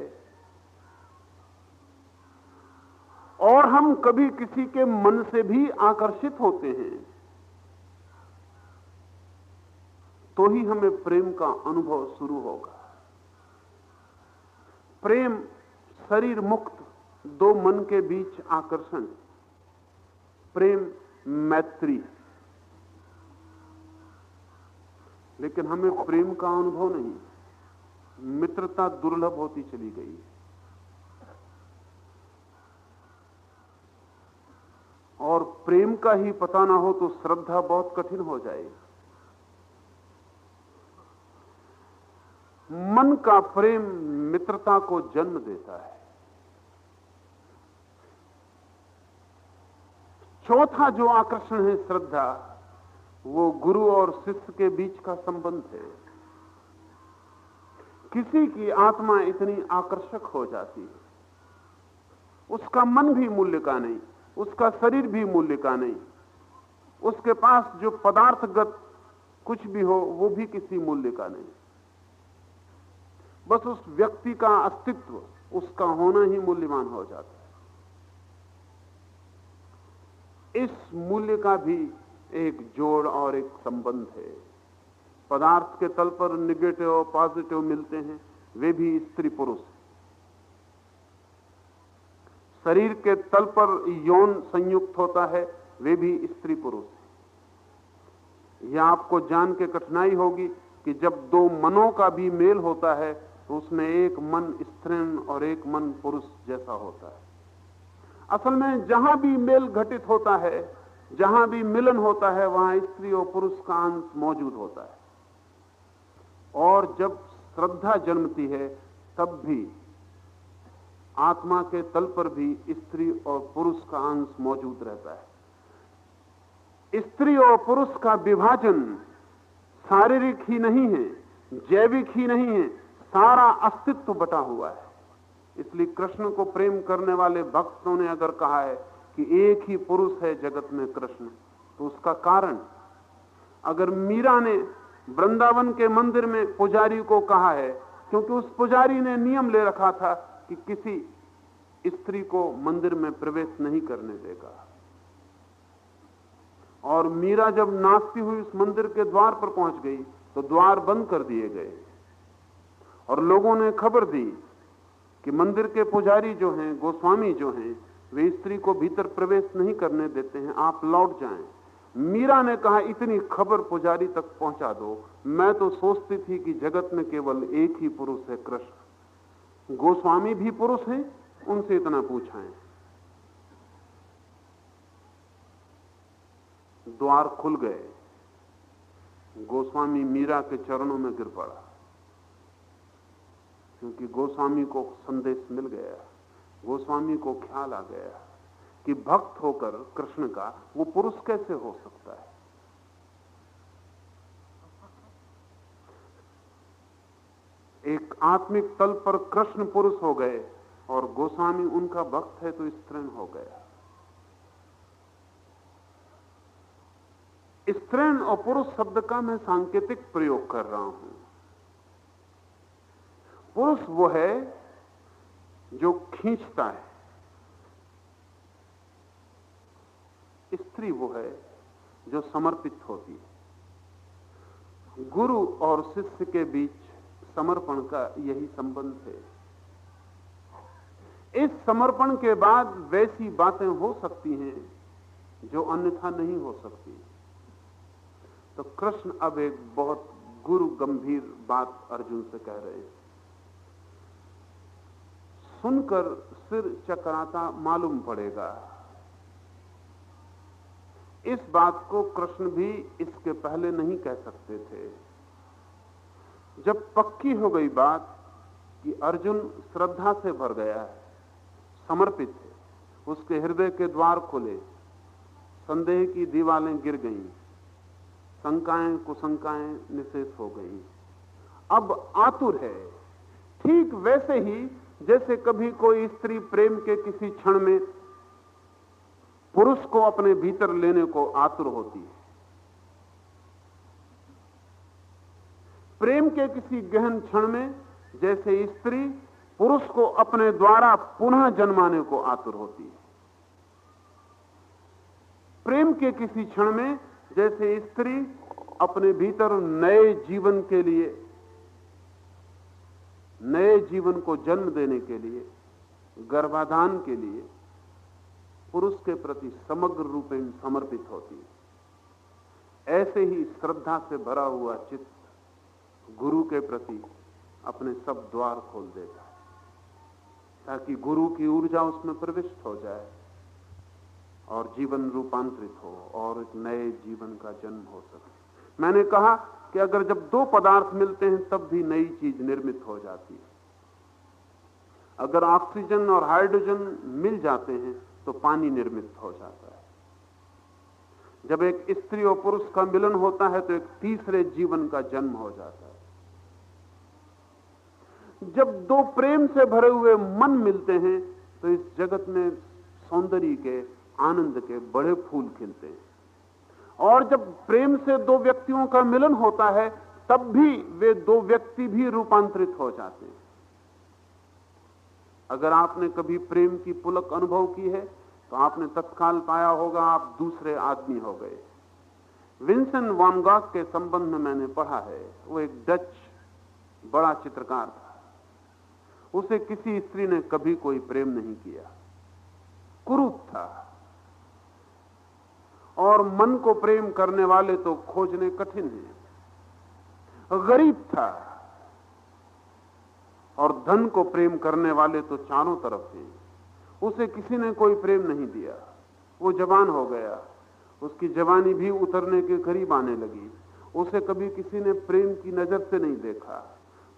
और हम कभी किसी के मन से भी आकर्षित होते हैं, तो ही हमें प्रेम का अनुभव शुरू होगा। प्रेम शरीर मुक्त 2 मन के बीच आकर्षण, प्रेम मैत्री। लेकिन हमें प्रेम का अनुभव नहीं, मित्रता दुर्लभ होती चली गई है। प्रेम का ही पता ना हो तो श्रद्धा बहुत कठिन हो जाएगी। मन का प्रेम मित्रता को जन्म देता है। चौथा जो आकर्षण है श्रद्धा, वो गुरु और शिष्य के बीच का संबंध है। किसी की आत्मा इतनी आकर्षक हो जाती है, उसका मन भी मूल्य का नहीं, उसका शरीर भी मूल्य का नहीं, उसके पास जो पदार्थगत कुछ भी हो वो भी किसी मूल्य का नहीं। बस उस व्यक्ति का अस्तित्व, उसका होना ही मूल्यवान हो जाता है। इस मूल्य का भी एक जोड़ और एक संबंध है। पदार्थ के तल पर निगेटिव और पॉजिटिव मिलते हैं, वे भी स्त्री पुरुष। शरीर के तल पर यौन संयुक्त होता है, वे भी स्त्री पुरुष। यह आपको जान के कठिनाई होगी कि जब दो मनों का भी मेल होता है तो उसमें एक मन स्त्रीण और एक मन पुरुष जैसा होता है। असल में जहां भी मेल घटित होता है, जहां भी मिलन होता है, वहां स्त्री और पुरुष का अंश मौजूद होता है। और जब श्रद्धा जन्मती है तब भी आत्मा के तल पर भी स्त्री और पुरुष का अंश मौजूद रहता है। स्त्री और पुरुष का विभाजन शारीरिक ही नहीं है, जैविक ही नहीं है, सारा अस्तित्व बटा हुआ है। इसलिए कृष्ण को प्रेम करने वाले भक्तों ने अगर कहा है कि एक ही पुरुष है जगत में कृष्ण, तो उसका कारण, अगर मीरा ने वृंदावन के मंदिर में पुजारी को कहा है, क्योंकि उस पुजारी ने नियम ले रखा था कि किसी स्त्री को मंदिर में प्रवेश नहीं करने देगा, और मीरा जब नाचती हुई उस मंदिर के द्वार पर पहुंच गई तो द्वार बंद कर दिए गए और लोगों ने खबर दी कि मंदिर के पुजारी जो हैं, गोस्वामी जो हैं, वे स्त्री को भीतर प्रवेश नहीं करने देते हैं, आप लौट जाएं। मीरा ने कहा, इतनी खबर पुजारी तक पहुंचा दो, मैं तो सोचती थी कि जगत में केवल एक ही पुरुष है, कृष्ण। गोस्वामी भी पुरुष हैं, उनसे इतना पूछाएं। द्वार खुल गए, गोस्वामी मीरा के चरणों में गिर पड़ा, क्योंकि गोस्वामी को संदेश मिल गया। गोस्वामी को ख्याल आ गया कि भक्त होकर कृष्ण का वो पुरुष कैसे हो सकता है। एक आत्मिक तल पर कृष्ण पुरुष हो गए और गोस्वामी उनका भक्त है तो स्त्रीण हो गया। स्त्रीण और पुरुष शब्द का मैं सांकेतिक प्रयोग कर रहा हूं। पुरुष वो है जो खींचता है, स्त्री वो है जो समर्पित होती है। गुरु और शिष्य के बीच समर्पण का यही संबंध है। इस समर्पण के बाद वैसी बातें हो सकती हैं जो अन्यथा नहीं हो सकती। तो कृष्ण अब एक बहुत गुरु गंभीर बात अर्जुन से कह रहे हैं। सुनकर सिर चकराता मालूम पड़ेगा। इस बात को कृष्ण भी इसके पहले नहीं कह सकते थे। जब पक्की हो गई बात कि अर्जुन श्रद्धा से भर गया है, समर्पित है, उसके हृदय के द्वार खुले, संदेह की दीवारें गिर गईं, शंकाएं कुशंकाएं निशेष हो गईं, अब आतुर है। ठीक वैसे ही जैसे कभी कोई स्त्री प्रेम के किसी क्षण में पुरुष को अपने भीतर लेने को आतुर होती है। प्रेम के किसी गहन क्षण में जैसे स्त्री पुरुष को अपने द्वारा पुनः जन्माने को आतुर होती है। प्रेम के किसी क्षण में जैसे स्त्री अपने भीतर नए जीवन के लिए, नए जीवन को जन्म देने के लिए, गर्भाधान के लिए पुरुष के प्रति समग्र रूप में समर्पित होती है। ऐसे ही श्रद्धा से भरा हुआ चित्त गुरु के प्रति अपने सब द्वार खोल देता है, ताकि गुरु की ऊर्जा उसमें प्रविष्ट हो जाए। और जीवन रूपांतरित हो और एक नए जीवन का जन्म हो सके। मैंने कहा कि अगर जब दो पदार्थ मिलते हैं तब भी नई चीज निर्मित हो जाती है। अगर ऑक्सीजन और हाइड्रोजन मिल जाते हैं तो पानी निर्मित हो जाता है। जब एक स्त्री और पुरुष का मिलन होता है तो एक तीसरे जीवन का जन्म हो जाता है। जब दो प्रेम से भरे हुए मन मिलते हैं तो इस जगत में सौंदर्य के, आनंद के बड़े फूल खिलते हैं। और जब प्रेम से दो व्यक्तियों का मिलन होता है तब भी वे दो व्यक्ति भी रूपांतरित हो जाते हैं। अगर आपने कभी प्रेम की पुलक अनुभव की है तो आपने तत्काल पाया होगा आप दूसरे आदमी हो गए। विंसेंट वैन गॉग के संबंध में मैंने पढ़ा है। वो एक डच बड़ा चित्रकार था। उसे किसी स्त्री ने कभी कोई प्रेम नहीं किया, कुरूप था, और मन को प्रेम करने वाले तो खोजने कठिन हैं। गरीब था और धन को प्रेम करने वाले तो चारों तरफ हैं। उसे किसी ने कोई प्रेम नहीं दिया। वो जवान हो गया, उसकी जवानी भी उतरने के करीब आने लगी। उसे कभी किसी ने प्रेम की नजर से नहीं देखा।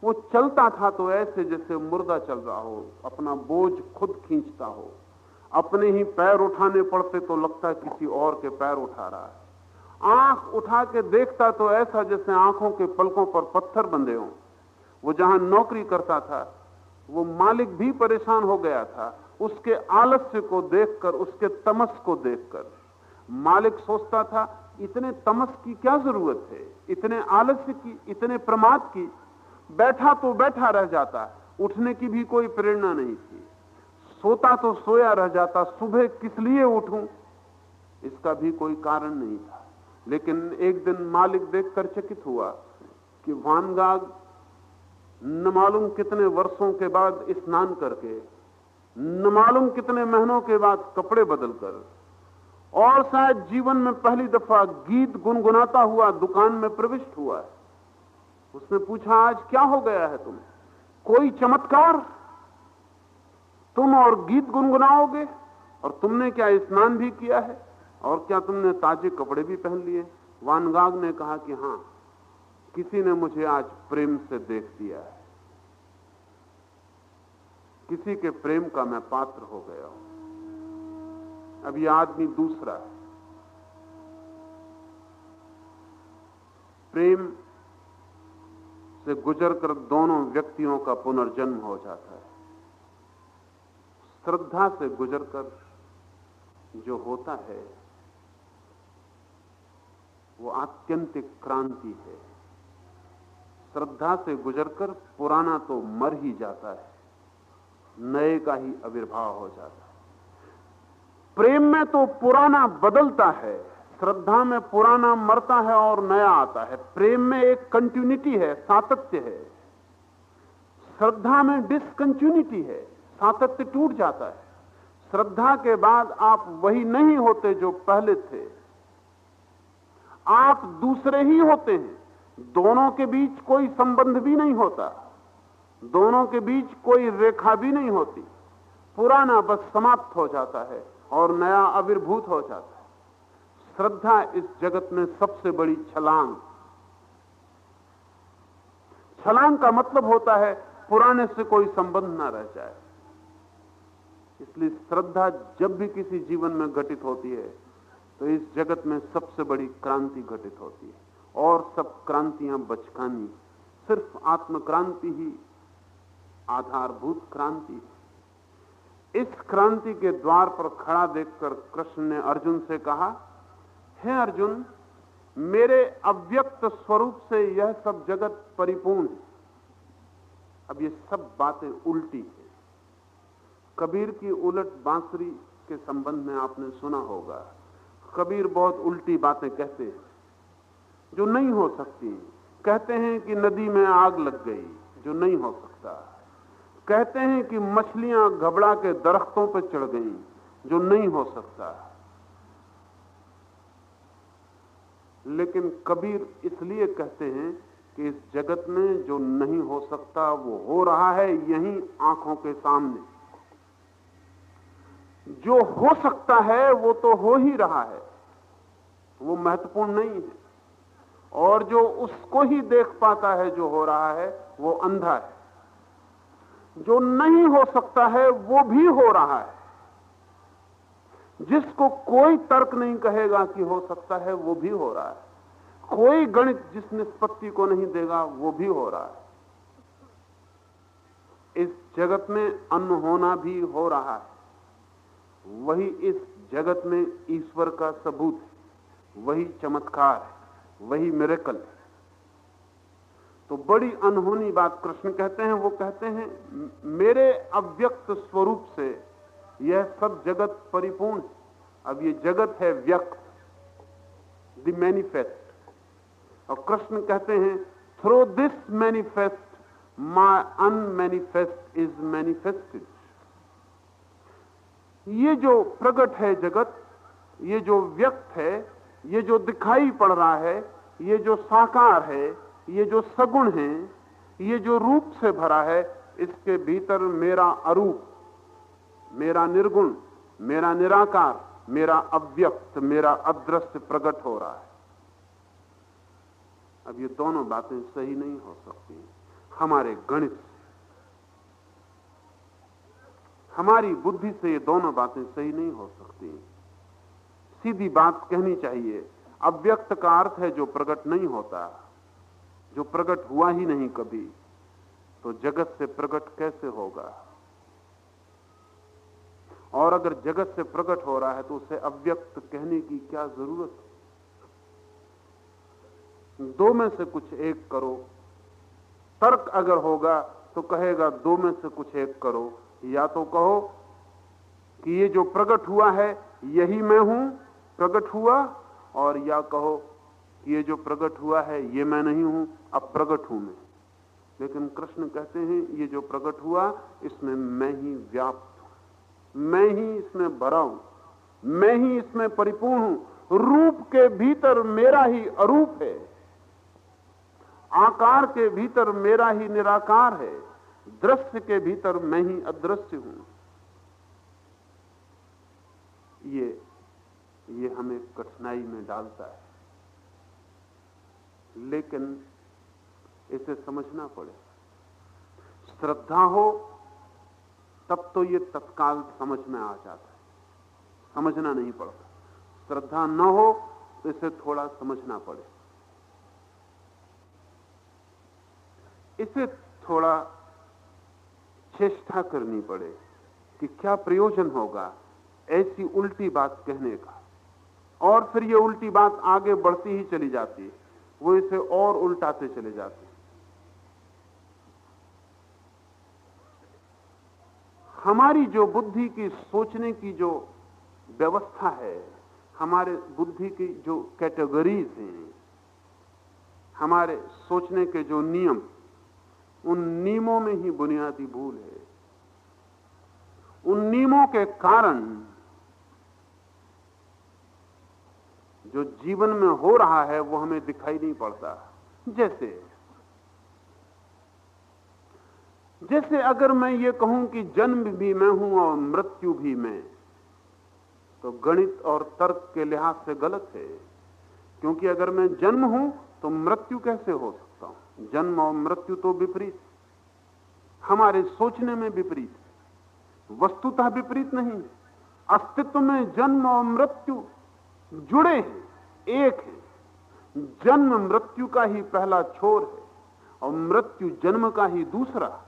वो चलता था तो ऐसे जैसे मुर्दा चल रहा हो, अपना बोझ खुद खींचता हो। अपने ही पैर उठाने पड़ते तो लगता किसी और के पैर उठा रहा है। आंख उठा के देखता तो ऐसा जैसे आंखों के पलकों पर पत्थर बंधे हों। वो जहां नौकरी करता था वो मालिक भी परेशान हो गया था उसके आलस्य को देखकर, उसके तमस को देखकर। मालिक सोचता था इतने तमस की क्या जरूरत है, इतने आलस्य की, इतने प्रमाद की। बैठा तो बैठा रह जाता, उठने की भी कोई प्रेरणा नहीं थी। सोता तो सोया रह जाता, सुबह किस लिए उठूं इसका भी कोई कारण नहीं था। लेकिन एक दिन मालिक देखकर चकित हुआ कि वैन गॉग न मालूम कितने वर्षों के बाद स्नान करके, न मालूम कितने महीनों के बाद कपड़े बदलकर, और शायद जीवन में पहली दफा गीत गुनगुनाता हुआ दुकान में प्रविष्ट हुआ है। उसने पूछा, आज क्या हो गया है तुम्हें? कोई चमत्कार? तुम और गीत गुनगुनाओगे? और तुमने क्या स्नान भी किया है? और क्या तुमने ताजे कपड़े भी पहन लिए? वैन गॉग ने कहा कि हां, किसी ने मुझे आज प्रेम से देख दिया है। किसी के प्रेम का मैं पात्र हो गया हूं। अब यह आदमी दूसरा है। प्रेम से गुजरकर दोनों व्यक्तियों का पुनर्जन्म हो जाता है। श्रद्धा से गुजरकर जो होता है वो आत्यंतिक क्रांति है। श्रद्धा से गुजरकर पुराना तो मर ही जाता है, नए का ही आविर्भाव हो जाता है। प्रेम में तो पुराना बदलता है, श्रद्धा में पुराना मरता है और नया आता है। प्रेम में एक कंटिन्यूटी है, सातत्य है। श्रद्धा में डिसकंटिन्यूटी है, सातत्य टूट जाता है। श्रद्धा के बाद आप वही नहीं होते जो पहले थे, आप दूसरे ही होते हैं। दोनों के बीच कोई संबंध भी नहीं होता, दोनों के बीच कोई रेखा भी नहीं होती। पुराना बस समाप्त हो जाता है और नया आविर्भूत हो जाता है। श्रद्धा इस जगत में सबसे बड़ी छलांग। छलांग का मतलब होता है पुराने से कोई संबंध ना रह जाए। इसलिए श्रद्धा जब भी किसी जीवन में घटित होती है तो इस जगत में सबसे बड़ी क्रांति घटित होती है। और सब क्रांतियां बचकानी, सिर्फ आत्मक्रांति ही आधारभूत क्रांति है। इस क्रांति के द्वार पर खड़ा देखकर कृष्ण ने अर्जुन से कहा, हे अर्जुन, मेरे अव्यक्त स्वरूप से यह सब जगत परिपूर्ण है। अब ये सब बातें उल्टी है। कबीर की उलट बांसुरी के संबंध में आपने सुना होगा। कबीर बहुत उल्टी बातें कहते हैं जो नहीं हो सकती। कहते हैं कि नदी में आग लग गई, जो नहीं हो सकता। कहते हैं कि मछलियां घबरा के दरख्तों पर चढ़ गईं, जो नहीं हो सकता। लेकिन कबीर इसलिए कहते हैं कि इस जगत में जो नहीं हो सकता वो हो रहा है यहीं आंखों के सामने। जो हो सकता है वो तो हो ही रहा है, वो महत्वपूर्ण नहीं है। और जो उसको ही देख पाता है जो हो रहा है, वो अंधा है। जो नहीं हो सकता है वो भी हो रहा है। जिसको कोई तर्क नहीं कहेगा कि हो सकता है, वो भी हो रहा है। कोई गणित जिस निष्पत्ति को नहीं देगा, वो भी हो रहा है। इस जगत में अन्न होना भी हो रहा है। वही इस जगत में ईश्वर का सबूत है, वही चमत्कार है, वही मिरेकल है। तो बड़ी अनहोनी बात कृष्ण कहते हैं। वो कहते हैं मेरे अव्यक्त स्वरूप से यह सब जगत परिपूर्ण है। अब ये जगत है व्यक्त, द मैनिफेस्ट। और कृष्ण कहते हैं through this manifest my unmanifest is manifested. ये जो प्रकट है जगत, ये जो व्यक्त है, ये जो दिखाई पड़ रहा है, ये जो साकार है, ये जो सगुण है, ये जो रूप से भरा है, इसके भीतर मेरा अरूप, मेरा निर्गुण, मेरा निराकार, मेरा अव्यक्त, मेरा अदृश्य प्रकट हो रहा है। अब ये दोनों बातें सही नहीं हो सकती हमारे गणित से, हमारी बुद्धि से ये दोनों बातें सही नहीं हो सकती। सीधी बात कहनी चाहिए, अव्यक्त का अर्थ है जो प्रकट नहीं होता, जो प्रकट हुआ ही नहीं कभी। तो जगत से प्रकट कैसे होगा? और अगर जगत से प्रकट हो रहा है तो उसे अव्यक्त कहने की क्या जरूरत है? दो में से कुछ एक करो। तर्क अगर होगा तो कहेगा दो में से कुछ एक करो। या तो कहो कि ये जो प्रकट हुआ है यही मैं हूं, प्रकट हुआ, और या कहो कि ये जो प्रकट हुआ है ये मैं नहीं हूं, अब प्रकट हूं मैं। लेकिन कृष्ण कहते हैं ये जो प्रकट हुआ इसमें मैं ही व्याप्त हूं, मैं ही इसमें भरा हूं, मैं ही इसमें परिपूर्ण हूं। रूप के भीतर मेरा ही अरूप है, आकार के भीतर मेरा ही निराकार है, दृश्य के भीतर मैं ही अदृश्य हूं। ये हमें कठिनाई में डालता है, लेकिन इसे समझना पड़े। श्रद्धा हो तब तो ये तत्काल समझ में आ जाता है, समझना नहीं पड़ता। श्रद्धा न हो तो इसे थोड़ा समझना पड़े, इसे थोड़ा चेष्टा करनी पड़े कि क्या प्रयोजन होगा ऐसी उल्टी बात कहने का। और फिर ये उल्टी बात आगे बढ़ती ही चली जाती है, वो इसे और उल्टाते चले जाते हैं। हमारी जो बुद्धि की सोचने की जो व्यवस्था है, हमारे बुद्धि की जो कैटेगरीज हैं, हमारे सोचने के जो नियम, उन नियमों में ही बुनियादी भूल है। उन नियमों के कारण जो जीवन में हो रहा है वो हमें दिखाई नहीं पड़ता। जैसे अगर मैं ये कहूं कि जन्म भी मैं हूं और मृत्यु भी मैं, तो गणित और तर्क के लिहाज से गलत है। क्योंकि अगर मैं जन्म हूं तो मृत्यु कैसे हो सकता हूं? जन्म और मृत्यु तो विपरीत, हमारे सोचने में विपरीत, वस्तुतः विपरीत नहीं। अस्तित्व में जन्म और मृत्यु जुड़े हैं, एक है। जन्म मृत्यु का ही पहला छोर है और मृत्यु जन्म का ही दूसरा।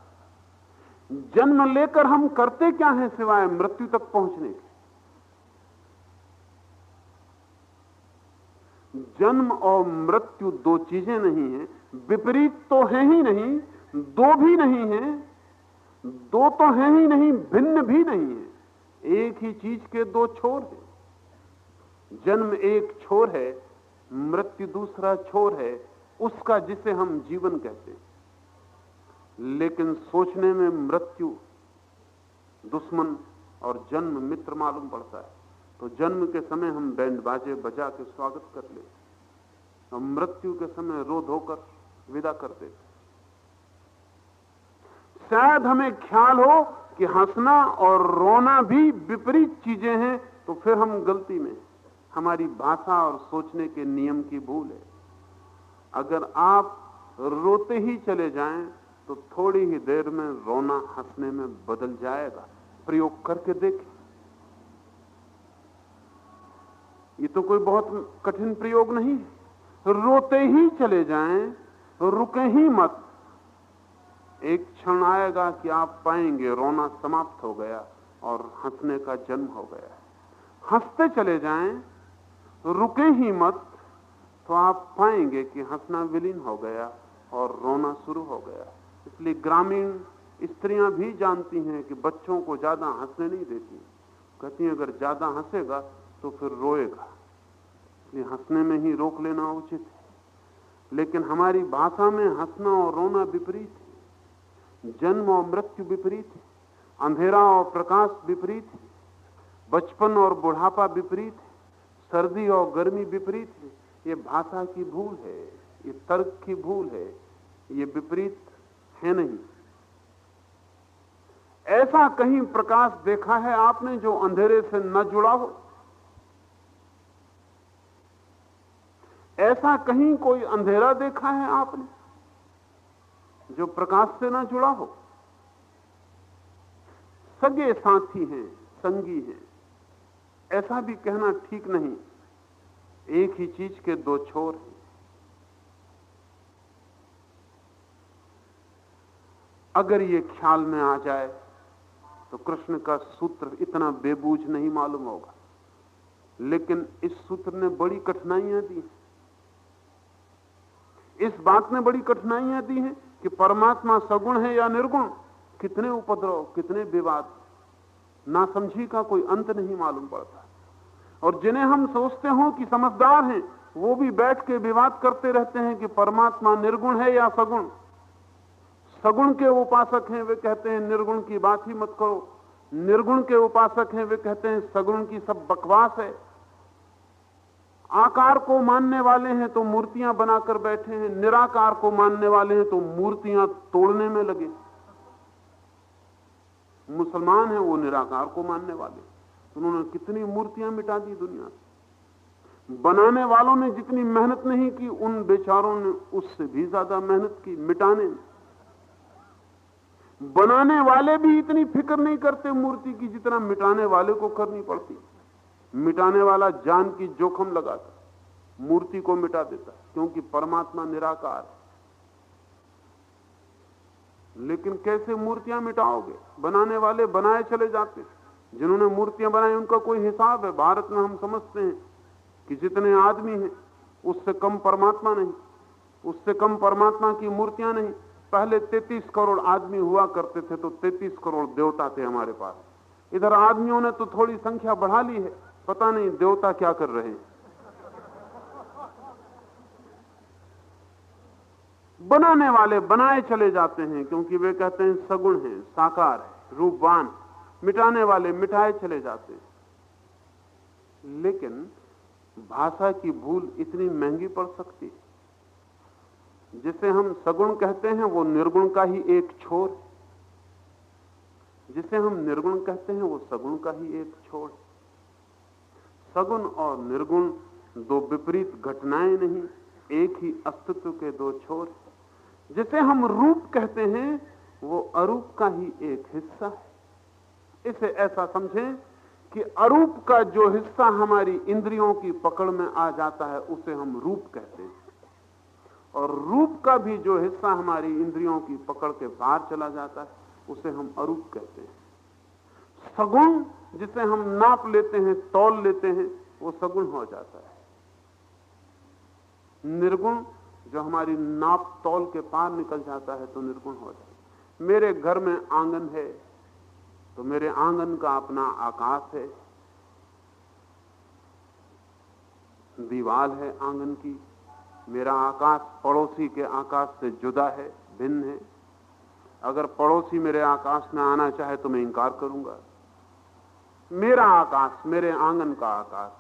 जन्म लेकर हम करते क्या हैं सिवाय मृत्यु तक पहुंचने के? जन्म और मृत्यु दो चीजें नहीं है, विपरीत तो है ही नहीं, दो भी नहीं है, दो तो है ही नहीं, भिन्न भी नहीं है। एक ही चीज के दो छोर हैं। जन्म एक छोर है, मृत्यु दूसरा छोर है, उसका जिसे हम जीवन कहते हैं। लेकिन सोचने में मृत्यु दुश्मन और जन्म मित्र मालूम पड़ता है। तो जन्म के समय हम बैंड बाजे बजा के स्वागत कर ले और मृत्यु के समय रो धोकर विदा कर देते। शायद हमें ख्याल हो कि हंसना और रोना भी विपरीत चीजें हैं, तो फिर हम गलती में, हमारी भाषा और सोचने के नियम की भूल है। अगर आप रोते ही चले जाएं तो थोड़ी ही देर में रोना हंसने में बदल जाएगा। प्रयोग करके देखें। ये तो कोई बहुत कठिन प्रयोग नहीं है। रोते ही चले जाएं, रुके ही मत। एक क्षण आएगा कि आप पाएंगे रोना समाप्त हो गया और हंसने का जन्म हो गया। हंसते चले जाएं, रुके ही मत, तो आप पाएंगे कि हंसना विलीन हो गया और रोना शुरू हो गया। इसलिए ग्रामीण स्त्रियां भी जानती हैं कि बच्चों को ज्यादा हंसने नहीं देती। कहती हैं अगर ज्यादा हंसेगा तो फिर रोएगा, इसलिए हंसने में ही रोक लेना उचित है। लेकिन हमारी भाषा में हंसना और रोना विपरीत है, जन्म और मृत्यु विपरीत है, अंधेरा और प्रकाश विपरीत है, बचपन और बुढ़ापा विपरीत है, सर्दी और गर्मी विपरीत है। ये भाषा की भूल है, ये तर्क की भूल है, ये विपरीत है नहीं। ऐसा कहीं प्रकाश देखा है आपने जो अंधेरे से न जुड़ा हो? ऐसा कहीं कोई अंधेरा देखा है आपने जो प्रकाश से न जुड़ा हो? सगे साथी हैं, संगी हैं, ऐसा भी कहना ठीक नहीं। एक ही चीज के दो छोर हैं। अगर ये ख्याल में आ जाए तो कृष्ण का सूत्र इतना बेबूझ नहीं मालूम होगा, लेकिन इस सूत्र ने बड़ी कठिनाइयां दी। इस बात ने बड़ी कठिनाइयां दी हैं कि परमात्मा सगुण है या निर्गुण। कितने उपद्रव, कितने विवाद, नासमझी का कोई अंत नहीं मालूम पड़ता। और जिन्हें हम सोचते हो कि समझदार हैं, वो भी बैठ के विवाद करते रहते हैं कि परमात्मा निर्गुण है या सगुण। सगुण के उपासक हैं, वे कहते हैं निर्गुण की बात ही मत करो। निर्गुण के उपासक हैं, वे कहते हैं सगुण की सब बकवास है। आकार को मानने वाले हैं तो मूर्तियां बनाकर बैठे हैं, निराकार को मानने वाले हैं तो मूर्तियां तोड़ने में लगे। मुसलमान हैं, वो निराकार को मानने वाले, उन्होंने कितनी मूर्तियां मिटा दी दुनिया से। बनाने वालों ने जितनी मेहनत नहीं की, उन बेचारों ने उससे भी ज्यादा मेहनत की मिटाने में। बनाने वाले भी इतनी फिक्र नहीं करते मूर्ति की जितना मिटाने वाले को करनी पड़ती। मिटाने वाला जान की जोखिम लगाता, मूर्ति को मिटा देता, क्योंकि परमात्मा निराकार है। लेकिन कैसे मूर्तियां मिटाओगे? बनाने वाले बनाए चले जाते। जिन्होंने मूर्तियां बनाई उनका कोई हिसाब है। भारत में हम समझते हैं कि जितने आदमी हैं उससे कम परमात्मा नहीं, उससे कम परमात्मा की मूर्तियां नहीं। पहले 33 करोड़ आदमी हुआ करते थे तो 33 करोड़ देवता थे हमारे पास। इधर आदमियों ने तो थोड़ी संख्या बढ़ा ली है, पता नहीं देवता क्या कर रहे हैं। बनाने वाले बनाए चले जाते हैं क्योंकि वे कहते हैं सगुण है, साकार है, रूपवान। मिटाने वाले मिटाए चले जाते हैं। लेकिन भाषा की भूल इतनी महंगी पड़ सकती है। जिसे हम सगुण कहते हैं वो निर्गुण का ही एक छोर है, जिसे हम निर्गुण कहते हैं वो सगुण का ही एक छोर है। सगुण और निर्गुण दो विपरीत घटनाएं नहीं, एक ही अस्तित्व के दो छोर हैं। जिसे हम रूप कहते हैं वो अरूप का ही एक हिस्सा है। इसे ऐसा समझें कि अरूप का जो हिस्सा हमारी इंद्रियों की पकड़ में आ जाता है उसे हम रूप कहते हैं, और रूप का भी जो हिस्सा हमारी इंद्रियों की पकड़ के बाहर चला जाता है उसे हम अरूप कहते हैं। सगुण जिसे हम नाप लेते हैं, तौल लेते हैं, वो सगुण हो जाता है। निर्गुण जो हमारी नाप तौल के पार निकल जाता है तो निर्गुण हो जाता है। मेरे घर में आंगन है तो मेरे आंगन का अपना आकाश है, दीवार है आंगन की। मेरा आकाश पड़ोसी के आकाश से जुदा है, भिन्न है। अगर पड़ोसी मेरे आकाश में आना चाहे तो मैं इंकार करूंगा। मेरा आकाश, मेरे आंगन का आकाश।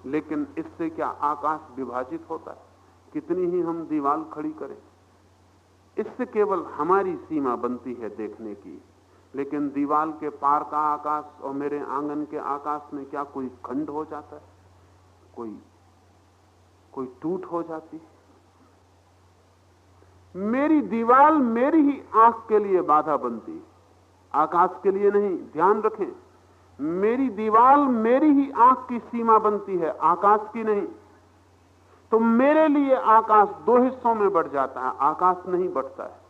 लेकिन इससे क्या आकाश विभाजित होता है? कितनी ही हम दीवार खड़ी करें, इससे केवल हमारी सीमा बनती है देखने की। लेकिन दीवार के पार का आकाश और मेरे आंगन के आकाश में क्या कोई खंड हो जाता है? कोई टूट हो जाती है? मेरी दीवार मेरी ही आंख के लिए बाधा बनती है, आकाश के लिए नहीं। ध्यान रखें, मेरी दीवार मेरी ही आंख की सीमा बनती है, आकाश की नहीं। तो मेरे लिए आकाश दो हिस्सों में बढ़ जाता है, आकाश नहीं बढ़ता है।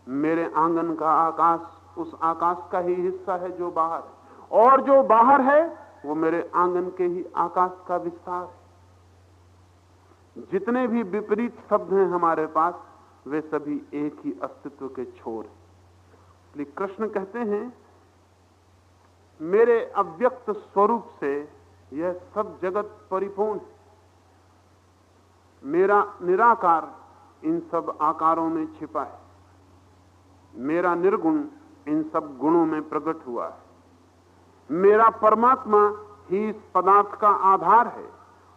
मेरे आंगन का आकाश उस आकाश का ही हिस्सा है जो बाहर है, और जो बाहर है वो मेरे आंगन के ही आकाश का विस्तार है। जितने भी विपरीत शब्द हैं हमारे पास, वे सभी एक ही अस्तित्व के छोर हैं। इसलिए कृष्ण कहते हैं, मेरे अव्यक्त स्वरूप से यह सब जगत परिपूर्ण है। मेरा निराकार इन सब आकारों में छिपा है, मेरा निर्गुण इन सब गुणों में प्रकट हुआ है। मेरा परमात्मा ही इस पदार्थ का आधार है,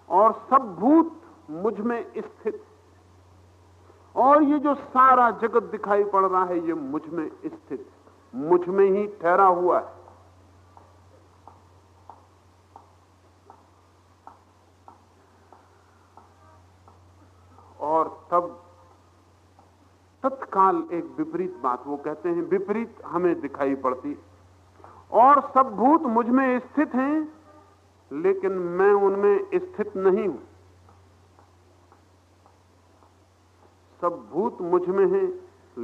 और सब भूत मुझ में स्थित, और ये जो सारा जगत दिखाई पड़ रहा है ये मुझ में स्थित, मुझ में ही ठहरा हुआ है। और तब तत्काल एक विपरीत बात, वो कहते हैं विपरीत हमें दिखाई पड़ती, और सब भूत मुझ में स्थित हैं, लेकिन मैं उनमें स्थित नहीं हूं। सब भूत मुझ में हैं,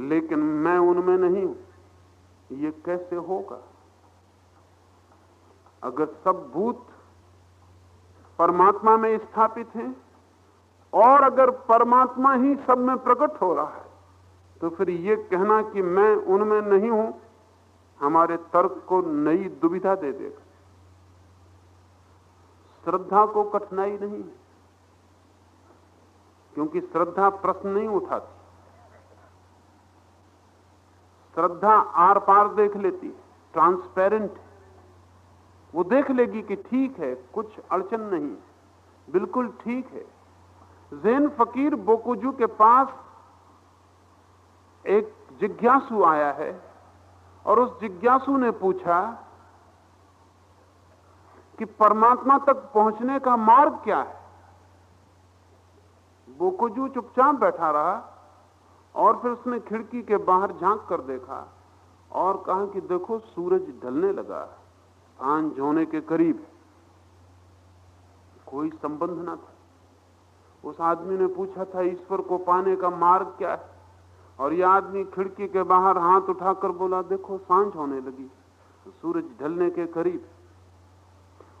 लेकिन मैं उनमें नहीं हूं। ये कैसे होगा? अगर सब भूत परमात्मा में स्थापित हैं, और अगर परमात्मा ही सब में प्रकट हो रहा है, तो फिर ये कहना कि मैं उनमें नहीं हूं हमारे तर्क को नई दुविधा दे देगा। श्रद्धा को कठिनाई नहीं है, क्योंकि श्रद्धा प्रश्न नहीं उठाती। श्रद्धा आर पार देख लेती है, ट्रांसपेरेंट है। वो देख लेगी कि ठीक है, कुछ अड़चन नहीं, बिल्कुल ठीक है। ज़ैन फकीर बोकुजू के पास एक जिज्ञासु आया है, और उस जिज्ञासु ने पूछा कि परमात्मा तक पहुंचने का मार्ग क्या है। बोकुजू चुपचाप बैठा रहा, और फिर उसने खिड़की के बाहर झांक कर देखा और कहा कि देखो सूरज ढलने लगा, सांझ होने के करीब है। कोई संबंध ना था। उस आदमी ने पूछा था ईश्वर को पाने का मार्ग क्या है, और यह आदमी खिड़की के बाहर हाथ उठाकर बोला देखो सांझ होने लगी, सूरज ढलने के करीब।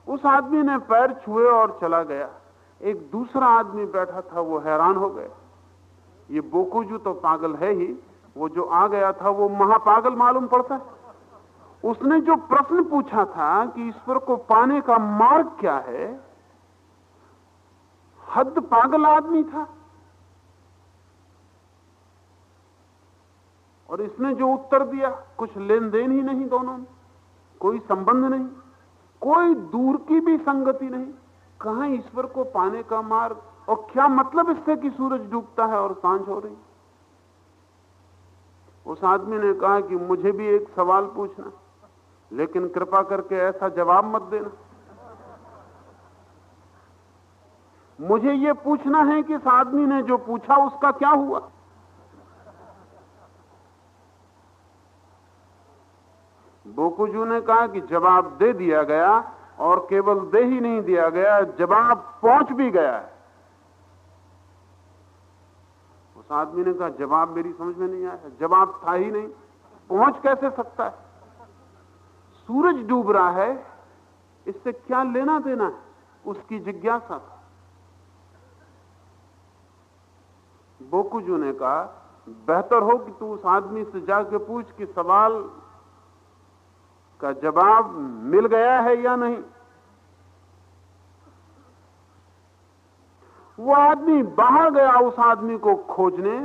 उस आदमी ने पैर छुए और चला गया। एक दूसरा आदमी बैठा था, वो हैरान हो गया, ये बोकुजू तो पागल है ही, वो जो आ गया था वो महापागल मालूम पड़ता है। उसने जो प्रश्न पूछा था कि ईश्वर को पाने का मार्ग क्या है, हद पागल आदमी था। और इसने जो उत्तर दिया, कुछ लेन देन ही नहीं दोनों में, कोई संबंध नहीं, कोई दूर की भी संगति नहीं। कहां ईश्वर को पाने का मार्ग, और क्या मतलब इससे कि सूरज डूबता है और सांझ हो रही। उस आदमी ने कहा कि मुझे भी एक सवाल पूछना, लेकिन कृपा करके ऐसा जवाब मत देना। मुझे यह पूछना है कि इस आदमी ने जो पूछा उसका क्या हुआ। बोकुजू ने कहा कि जवाब दे दिया गया, और केवल दे ही नहीं दिया गया, जवाब पहुंच भी गया है। उस आदमी ने कहा जवाब मेरी समझ में नहीं आया, जवाब था ही नहीं, पहुंच कैसे सकता है। सूरज डूब रहा है, इससे क्या लेना देना है, उसकी जिज्ञासा था। बोकुजू ने कहा बेहतर हो कि तू उस आदमी से जाके पूछ कि सवाल का जवाब मिल गया है या नहीं। वो आदमी बाहर गया उस आदमी को खोजने।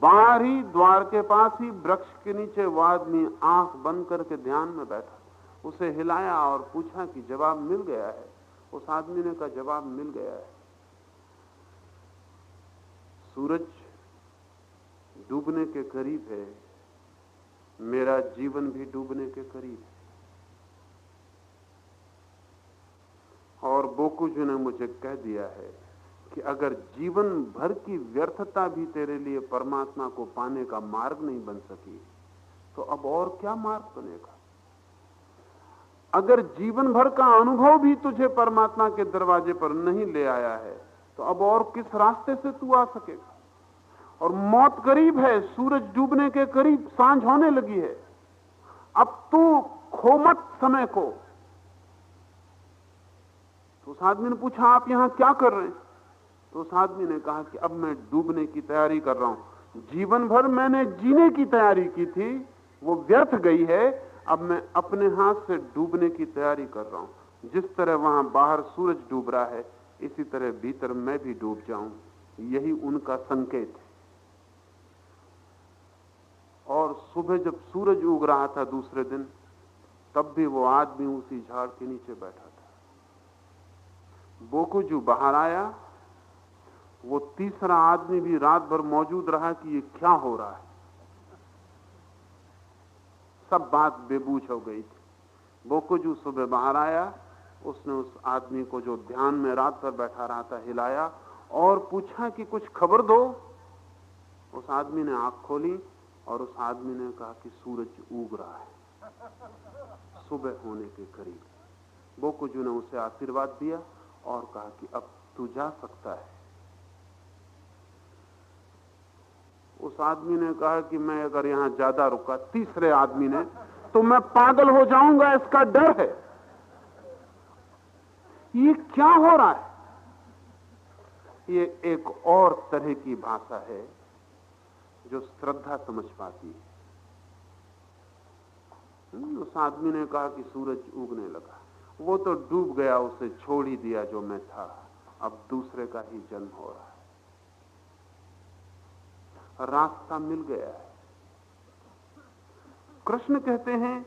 बाहर ही द्वार के पास ही वृक्ष के नीचे वो आदमी आंख बंद करके ध्यान में बैठा। उसे हिलाया और पूछा कि जवाब मिल गया है। उस आदमी ने कहा जवाब मिल गया है। सूरज डूबने के करीब है, मेरा जीवन भी डूबने के करीब है। और बोकुजू ने मुझे कह दिया है कि अगर जीवन भर की व्यर्थता भी तेरे लिए परमात्मा को पाने का मार्ग नहीं बन सकी, तो अब और क्या मार्ग बनेगा? अगर जीवन भर का अनुभव भी तुझे परमात्मा के दरवाजे पर नहीं ले आया है, तो अब और किस रास्ते से तू आ सकेगा? और मौत करीब है, सूरज डूबने के करीब, सांझ होने लगी है। अब तू खो मत समय को। तो उस आदमी ने पूछा, आप यहां क्या कर रहे हैं? तो उस आदमी ने कहा कि अब मैं डूबने की तैयारी कर रहा हूं। जीवन भर मैंने जीने की तैयारी की थी, वो व्यर्थ गई है। अब मैं अपने हाथ से डूबने की तैयारी कर रहा हूं। जिस तरह वहां बाहर सूरज डूब रहा है, इसी तरह भीतर मैं भी डूब जाऊं। यही उनका संकेत है। और सुबह जब सूरज उग रहा था दूसरे दिन, तब भी वो आदमी उसी झाड़ के नीचे बैठा था। बोकुजू बाहर आया। वो तीसरा आदमी भी रात भर मौजूद रहा कि ये क्या हो रहा है। सब बात बेबूझ हो गई थी। बोकुजू सुबह बाहर आया। उसने उस आदमी को, जो ध्यान में रात भर बैठा रहा था, हिलाया और पूछा कि कुछ खबर दो। उस आदमी ने आंख खोली और उस आदमी ने कहा कि सूरज उग रहा है, सुबह होने के करीब। बोकुजू ने उसे आशीर्वाद दिया और कहा कि अब तू जा सकता है। उस आदमी ने कहा कि मैं अगर यहां ज्यादा रुका, तीसरे आदमी ने, तो मैं पागल हो जाऊंगा, इसका डर है। ये क्या हो रहा है? ये एक और तरह की भाषा है जो श्रद्धा समझ पाती है। उस आदमी ने कहा कि सूरज उगने लगा। वो तो डूब गया, उसे छोड़ ही दिया जो मैं था। अब दूसरे का ही जन्म हो रहा है। रास्ता मिल गया है। कृष्ण कहते हैं,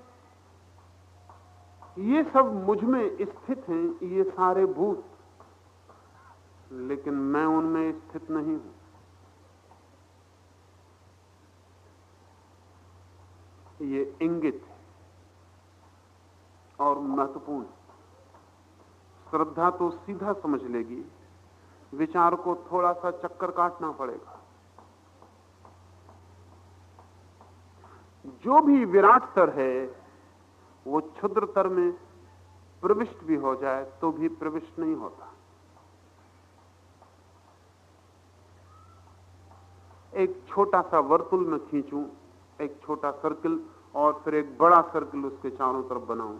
ये सब मुझ में स्थित हैं, ये सारे भूत, लेकिन मैं उनमें स्थित नहीं हूं। ये इंगित है और महत्वपूर्ण। श्रद्धा तो सीधा समझ लेगी, विचार को थोड़ा सा चक्कर काटना पड़ेगा। जो भी विराटतर है, वो क्षुद्रतर में प्रविष्ट भी हो जाए तो भी प्रविष्ट नहीं होता। एक छोटा सा वर्तुल में खींचूं, एक छोटा सर्कल, और फिर एक बड़ा सर्कल उसके चारों तरफ बनाऊं,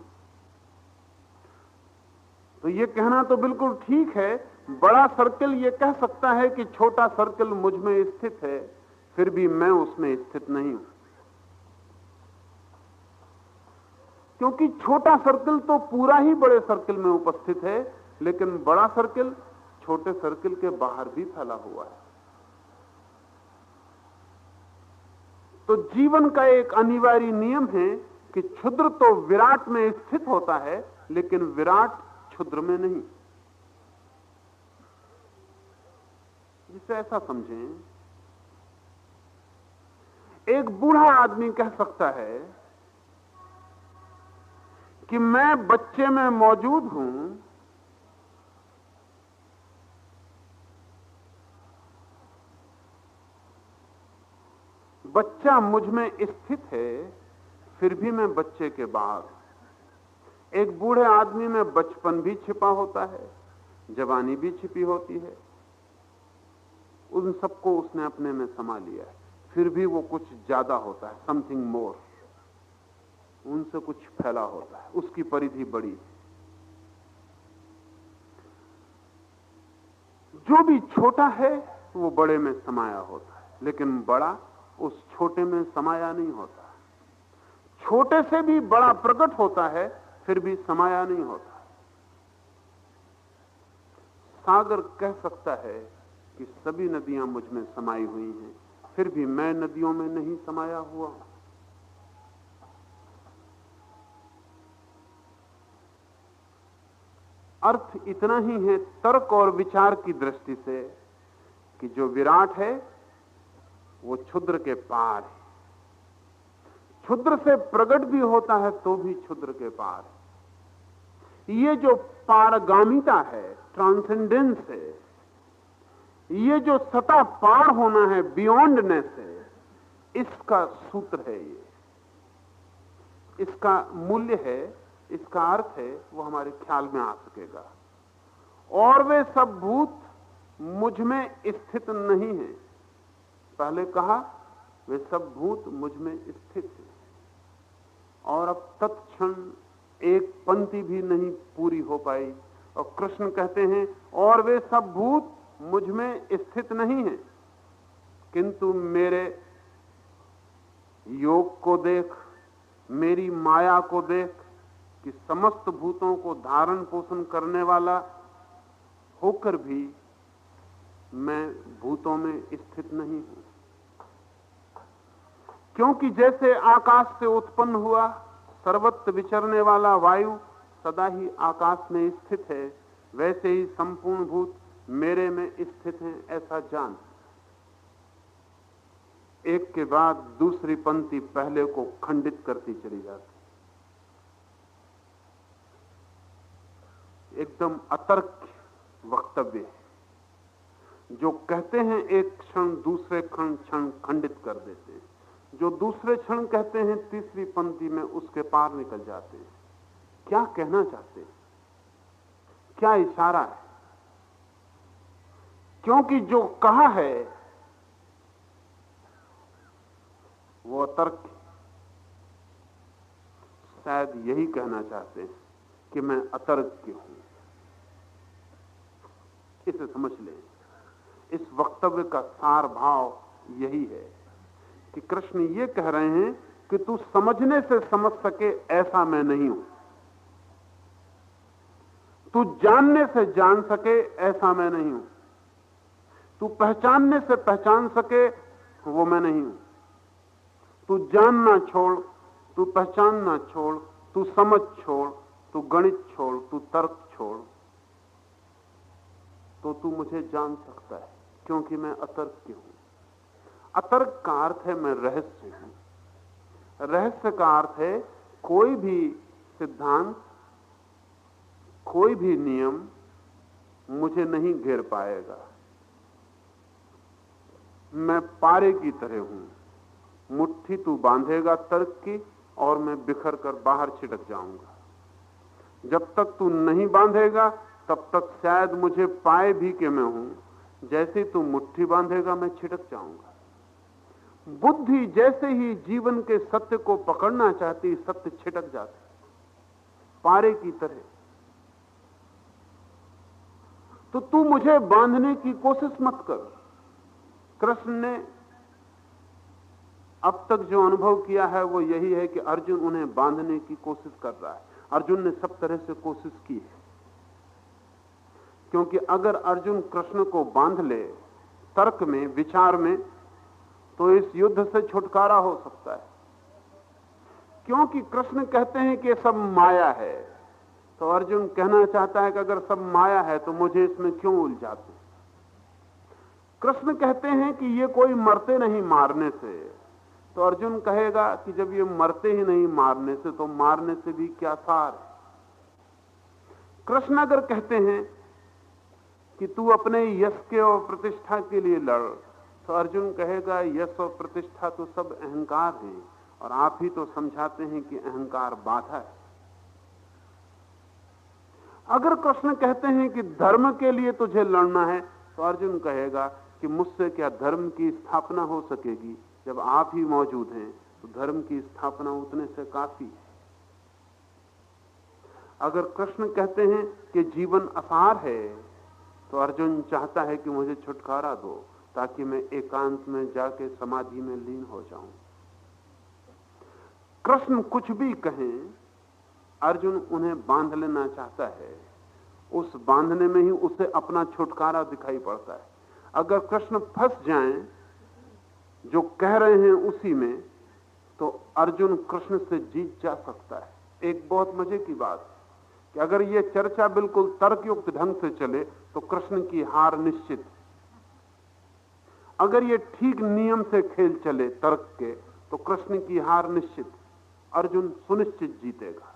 तो ये कहना तो बिल्कुल ठीक है। बड़ा सर्कल ये कह सकता है कि छोटा सर्कल मुझ में स्थित है, फिर भी मैं उसमें स्थित नहीं हूं। क्योंकि छोटा सर्कल तो पूरा ही बड़े सर्कल में उपस्थित है, लेकिन बड़ा सर्कल छोटे सर्कल के बाहर भी फैला हुआ है। तो जीवन का एक अनिवार्य नियम है कि क्षुद्र तो विराट में स्थित होता है, लेकिन विराट क्षुद्र में नहीं। जिसे ऐसा समझें, एक बूढ़ा आदमी कह सकता है कि मैं बच्चे में मौजूद हूं, बच्चा मुझ में स्थित है, फिर भी मैं बच्चे के बाहर। एक बूढ़े आदमी में बचपन भी छिपा होता है, जवानी भी छिपी होती है, उन सबको उसने अपने में समा लिया है। फिर भी वो कुछ ज्यादा होता है, समथिंग मोर, उनसे कुछ फैला होता है, उसकी परिधि बड़ी है। जो भी छोटा है वो बड़े में समाया होता है, लेकिन बड़ा उस छोटे में समाया नहीं होता। छोटे से भी बड़ा प्रकट होता है, फिर भी समाया नहीं होता। सागर कह सकता है कि सभी नदियां मुझ में समाई हुई हैं, फिर भी मैं नदियों में नहीं समाया हुआ हूं। अर्थ इतना ही है तर्क और विचार की दृष्टि से कि जो विराट है वो क्षुद्र के पार है। क्षुद्र से प्रकट भी होता है तो भी क्षुद्र के पार है। ये जो पारगामिता है, ट्रांसेंडेंस है, ये जो सता पार होना है, बियॉन्डनेस है, इसका सूत्र है। ये इसका मूल्य है, इसका अर्थ है, वो हमारे ख्याल में आ सकेगा। और वे सब भूत मुझ में स्थित नहीं है। पहले कहा वे सब भूत मुझ में स्थित हैं, और अब तत्क्षण एक पंक्ति भी नहीं पूरी हो पाई और कृष्ण कहते हैं और वे सब भूत मुझ में स्थित नहीं है, किंतु मेरे योग को देख, मेरी माया को देख कि समस्त भूतों को धारण पोषण करने वाला होकर भी मैं भूतों में स्थित नहीं हूं। क्योंकि जैसे आकाश से उत्पन्न हुआ सर्वत्र विचरने वाला वायु सदा ही आकाश में स्थित है, वैसे ही संपूर्ण भूत मेरे में स्थित हैं, ऐसा जान। एक के बाद दूसरी पंक्ति पहले को खंडित करती चली जाती, एकदम अतर्क वक्तव्य है। जो कहते हैं एक क्षण दूसरे क्षण खंडित कर देते हैं, जो दूसरे क्षण कहते हैं तीसरी पंक्ति में उसके पार निकल जाते हैं। क्या कहना चाहते हैं, क्या इशारा है? क्योंकि जो कहा है वो अतर्क है। शायद यही कहना चाहते हैं कि मैं अतर्क हूं। इसे समझ लें, इस वक्तव्य का सार भाव यही है कि कृष्ण ये कह रहे हैं कि तू समझने से समझ सके ऐसा मैं नहीं हूं, तू जानने से जान सके ऐसा मैं नहीं हूं, तू पहचानने से पहचान सके वो मैं नहीं हूं। तू जानना छोड़, तू पहचानना छोड़, तू समझ छोड़, तू गणित छोड़, तू तर्क छोड़, तो तू मुझे जान सकता है, क्योंकि मैं अतर्क हूं। अतर्क का अर्थ है मैं रहस्य हूं। रहस्य का अर्थ है कोई भी सिद्धांत, कोई भी नियम मुझे नहीं घेर पाएगा। मैं पारे की तरह हूं। मुट्ठी तू बांधेगा तर्क की और मैं बिखर कर बाहर छिटक जाऊंगा। जब तक तू नहीं बांधेगा तब तक शायद मुझे पाए भी कि मैं हूं। जैसे तू मुट्ठी बांधेगा मैं छिटक जाऊंगा। बुद्धि जैसे ही जीवन के सत्य को पकड़ना चाहती, सत्य छिटक जाती, पारे की तरह। तो तू मुझे बांधने की कोशिश मत कर। कृष्ण ने अब तक जो अनुभव किया है वो यही है कि अर्जुन उन्हें बांधने की कोशिश कर रहा है। अर्जुन ने सब तरह से कोशिश की है, क्योंकि अगर अर्जुन कृष्ण को बांध ले तर्क में, विचार में, तो इस युद्ध से छुटकारा हो सकता है। क्योंकि कृष्ण कहते हैं कि सब माया है, तो अर्जुन कहना चाहता है कि अगर सब माया है तो मुझे इसमें क्यों उलझाते। कृष्ण कहते हैं कि ये कोई मरते नहीं मारने से, तो अर्जुन कहेगा कि जब ये मरते ही नहीं मारने से, तो मारने से भी क्या सार है। कृष्ण अगर कहते हैं कि तू अपने यश के और प्रतिष्ठा के लिए लड़, तो अर्जुन कहेगा यश और प्रतिष्ठा तो सब अहंकार है, और आप ही तो समझाते हैं कि अहंकार बाधा है। अगर कृष्ण कहते हैं कि धर्म के लिए तुझे लड़ना है, तो अर्जुन कहेगा कि मुझसे क्या धर्म की स्थापना हो सकेगी, जब आप ही मौजूद हैं तो धर्म की स्थापना उतने से काफी है। अगर कृष्ण कहते हैं कि जीवन असार है, तो अर्जुन चाहता है कि मुझे छुटकारा दो, ताकि मैं एकांत में जाके समाधि में लीन हो जाऊं। कृष्ण कुछ भी कहें, अर्जुन उन्हें बांध लेना चाहता है। उस बांधने में ही उसे अपना छुटकारा दिखाई पड़ता है। अगर कृष्ण फंस जाएं जो कह रहे हैं उसी में, तो अर्जुन कृष्ण से जीत जा सकता है। एक बहुत मजे की बात है कि अगर यह चर्चा बिल्कुल तर्कयुक्त ढंग से चले तो कृष्ण की हार निश्चित। अगर ये ठीक नियम से खेल चले तर्क के, तो कृष्ण की हार निश्चित। अर्जुन सुनिश्चित जीतेगा।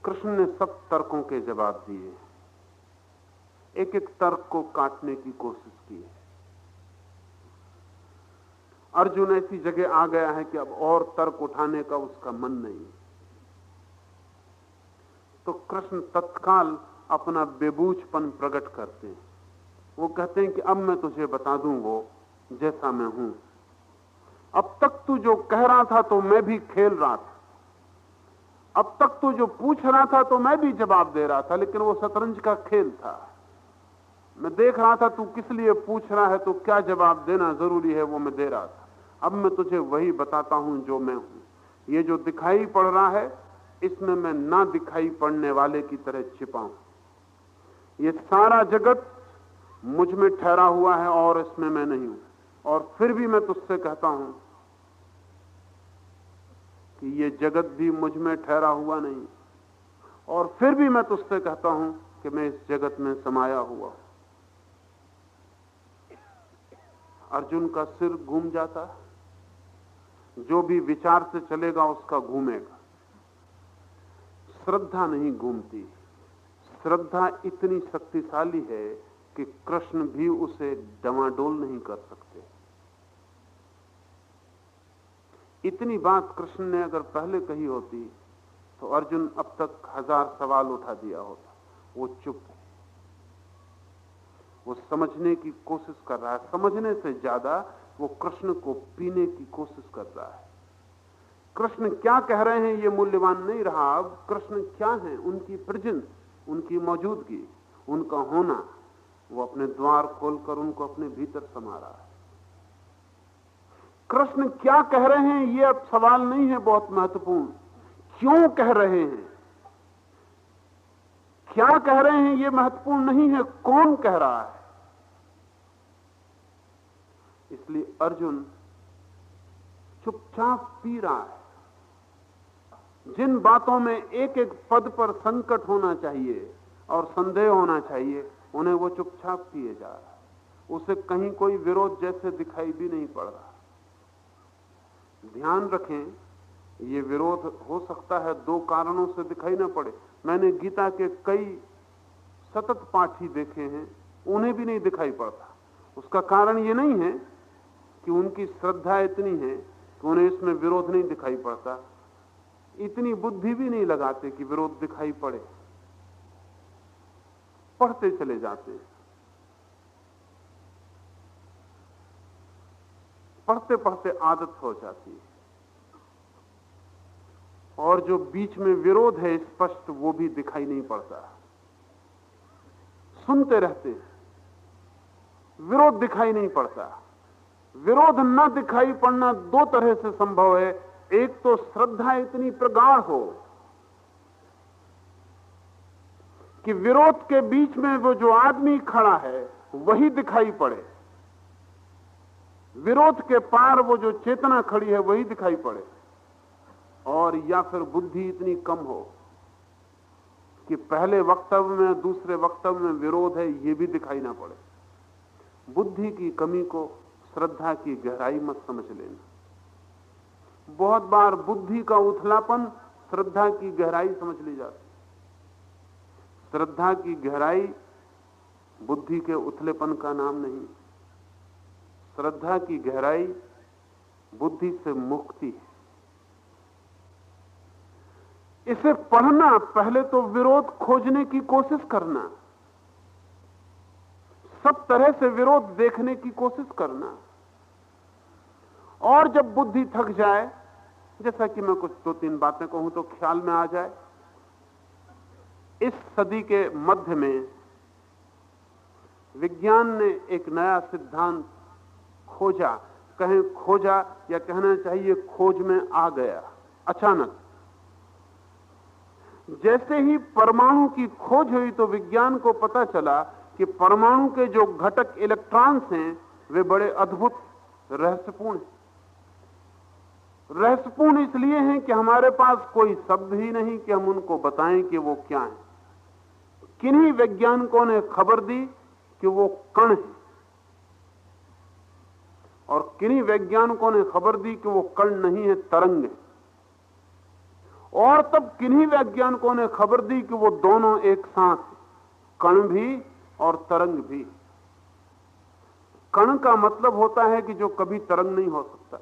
कृष्ण ने सब तर्कों के जवाब दिए, एक एक तर्क को काटने की कोशिश की है। अर्जुन ऐसी जगह आ गया है कि अब और तर्क उठाने का उसका मन नहीं। तो कृष्ण तत्काल अपना बेबूझपन प्रकट करते हैं। वो कहते हैं कि अब मैं तुझे बता दूं वो जैसा मैं हूं। अब तक तू जो कह रहा था तो मैं भी खेल रहा था, अब तक तू जो पूछ रहा था तो मैं भी जवाब दे रहा था, लेकिन वो शतरंज का खेल था। मैं देख रहा था तू किस लिए पूछ रहा है, तो क्या जवाब देना जरूरी है वो मैं दे रहा था। अब मैं तुझे वही बताता हूं जो मैं हूं। ये जो दिखाई पड़ रहा है इसमें मैं ना दिखाई पड़ने वाले की तरह छिपा हूं। ये सारा जगत मुझ में ठहरा हुआ है और इसमें मैं नहीं हूं। और फिर भी मैं तुझसे कहता हूं कि ये जगत भी मुझ में ठहरा हुआ नहीं, और फिर भी मैं तुझसे कहता हूं कि मैं इस जगत में समाया हुआ हूं। अर्जुन का सिर घूम जाता, जो भी विचार से चलेगा उसका घूमेगा। श्रद्धा नहीं घूमती। श्रद्धा इतनी शक्तिशाली है कि कृष्ण भी उसे डमाडोल नहीं कर सकते। इतनी बात कृष्ण ने अगर पहले कही होती तो अर्जुन अब तक 1000 सवाल उठा दिया होता। वो चुप है, वो समझने की कोशिश कर रहा है। समझने से ज्यादा वो कृष्ण को पीने की कोशिश कर रहा है। कृष्ण क्या कह रहे हैं ये मूल्यवान नहीं रहा। अब कृष्ण क्या है, उनकी प्रेजेंस, उनकी मौजूदगी, उनका होना, वो अपने द्वार खोलकर उनको अपने भीतर समा रहा है। कृष्ण क्या कह रहे हैं ये अब सवाल नहीं है बहुत महत्वपूर्ण। क्यों कह रहे हैं, क्या कह रहे हैं ये महत्वपूर्ण नहीं है, कौन कह रहा है। इसलिए अर्जुन चुपचाप पी रहा है। जिन बातों में एक एक पद पर संकट होना चाहिए और संदेह होना चाहिए, उन्हें वो चुपचाप पिए जा रहा है। उसे कहीं कोई विरोध जैसे दिखाई भी नहीं पड़ रहा। ध्यान रखें, ये विरोध हो सकता है 2 कारणों से दिखाई ना पड़े। मैंने गीता के कई सतत पाठी देखे हैं, उन्हें भी नहीं दिखाई पड़ता। उसका कारण ये नहीं है कि उनकी श्रद्धा इतनी है कि उन्हें इसमें विरोध नहीं दिखाई पड़ता। इतनी बुद्धि भी नहीं लगाते कि विरोध दिखाई पड़े, पढ़ते चले जाते हैं। पढ़ते पढ़ते आदत हो जाती है, और जो बीच में विरोध है स्पष्ट, वो भी दिखाई नहीं पड़ता। सुनते रहते हैं, विरोध दिखाई नहीं पड़ता। विरोध न दिखाई पड़ना 2 तरह से संभव है। एक तो श्रद्धा इतनी प्रगाढ़ हो कि विरोध के बीच में वो जो आदमी खड़ा है वही दिखाई पड़े, विरोध के पार वो जो चेतना खड़ी है वही दिखाई पड़े। और या फिर बुद्धि इतनी कम हो कि पहले वक्तव्य में दूसरे वक्तव्य में विरोध है ये भी दिखाई ना पड़े। बुद्धि की कमी को श्रद्धा की गहराई मत समझ लेना। बहुत बार बुद्धि का उथलापन श्रद्धा की गहराई समझ ली जाती। श्रद्धा की गहराई बुद्धि के उथलेपन का नाम नहीं। श्रद्धा की गहराई बुद्धि से मुक्ति है। इसे पढ़ना, पहले तो विरोध खोजने की कोशिश करना, सब तरह से विरोध देखने की कोशिश करना, और जब बुद्धि थक जाए, जैसा कि मैं कुछ 2-3 बातें कहूं तो ख्याल में आ जाए। इस सदी के मध्य में विज्ञान ने एक नया सिद्धांत खोजा, कहें खोजा या कहना चाहिए खोज में आ गया अचानक। जैसे ही परमाणु की खोज हुई तो विज्ञान को पता चला कि परमाणु के जो घटक इलेक्ट्रॉन्स हैं वे बड़े अद्भुत रहस्यपूर्ण हैं। रहस्यपूर्ण इसलिए हैं कि हमारे पास कोई शब्द ही नहीं कि हम उनको बताएं कि वो क्या है। किन्हीं वैज्ञानिकों ने खबर दी कि वो कण है। और किन्हीं वैज्ञानिकों ने खबर दी कि वो कण नहीं है, तरंग है। और तब किन्हीं वैज्ञानिकों ने खबर दी कि वो दोनों एक साथ, कण भी और तरंग भी। कण का मतलब होता है कि जो कभी तरंग नहीं हो सकता।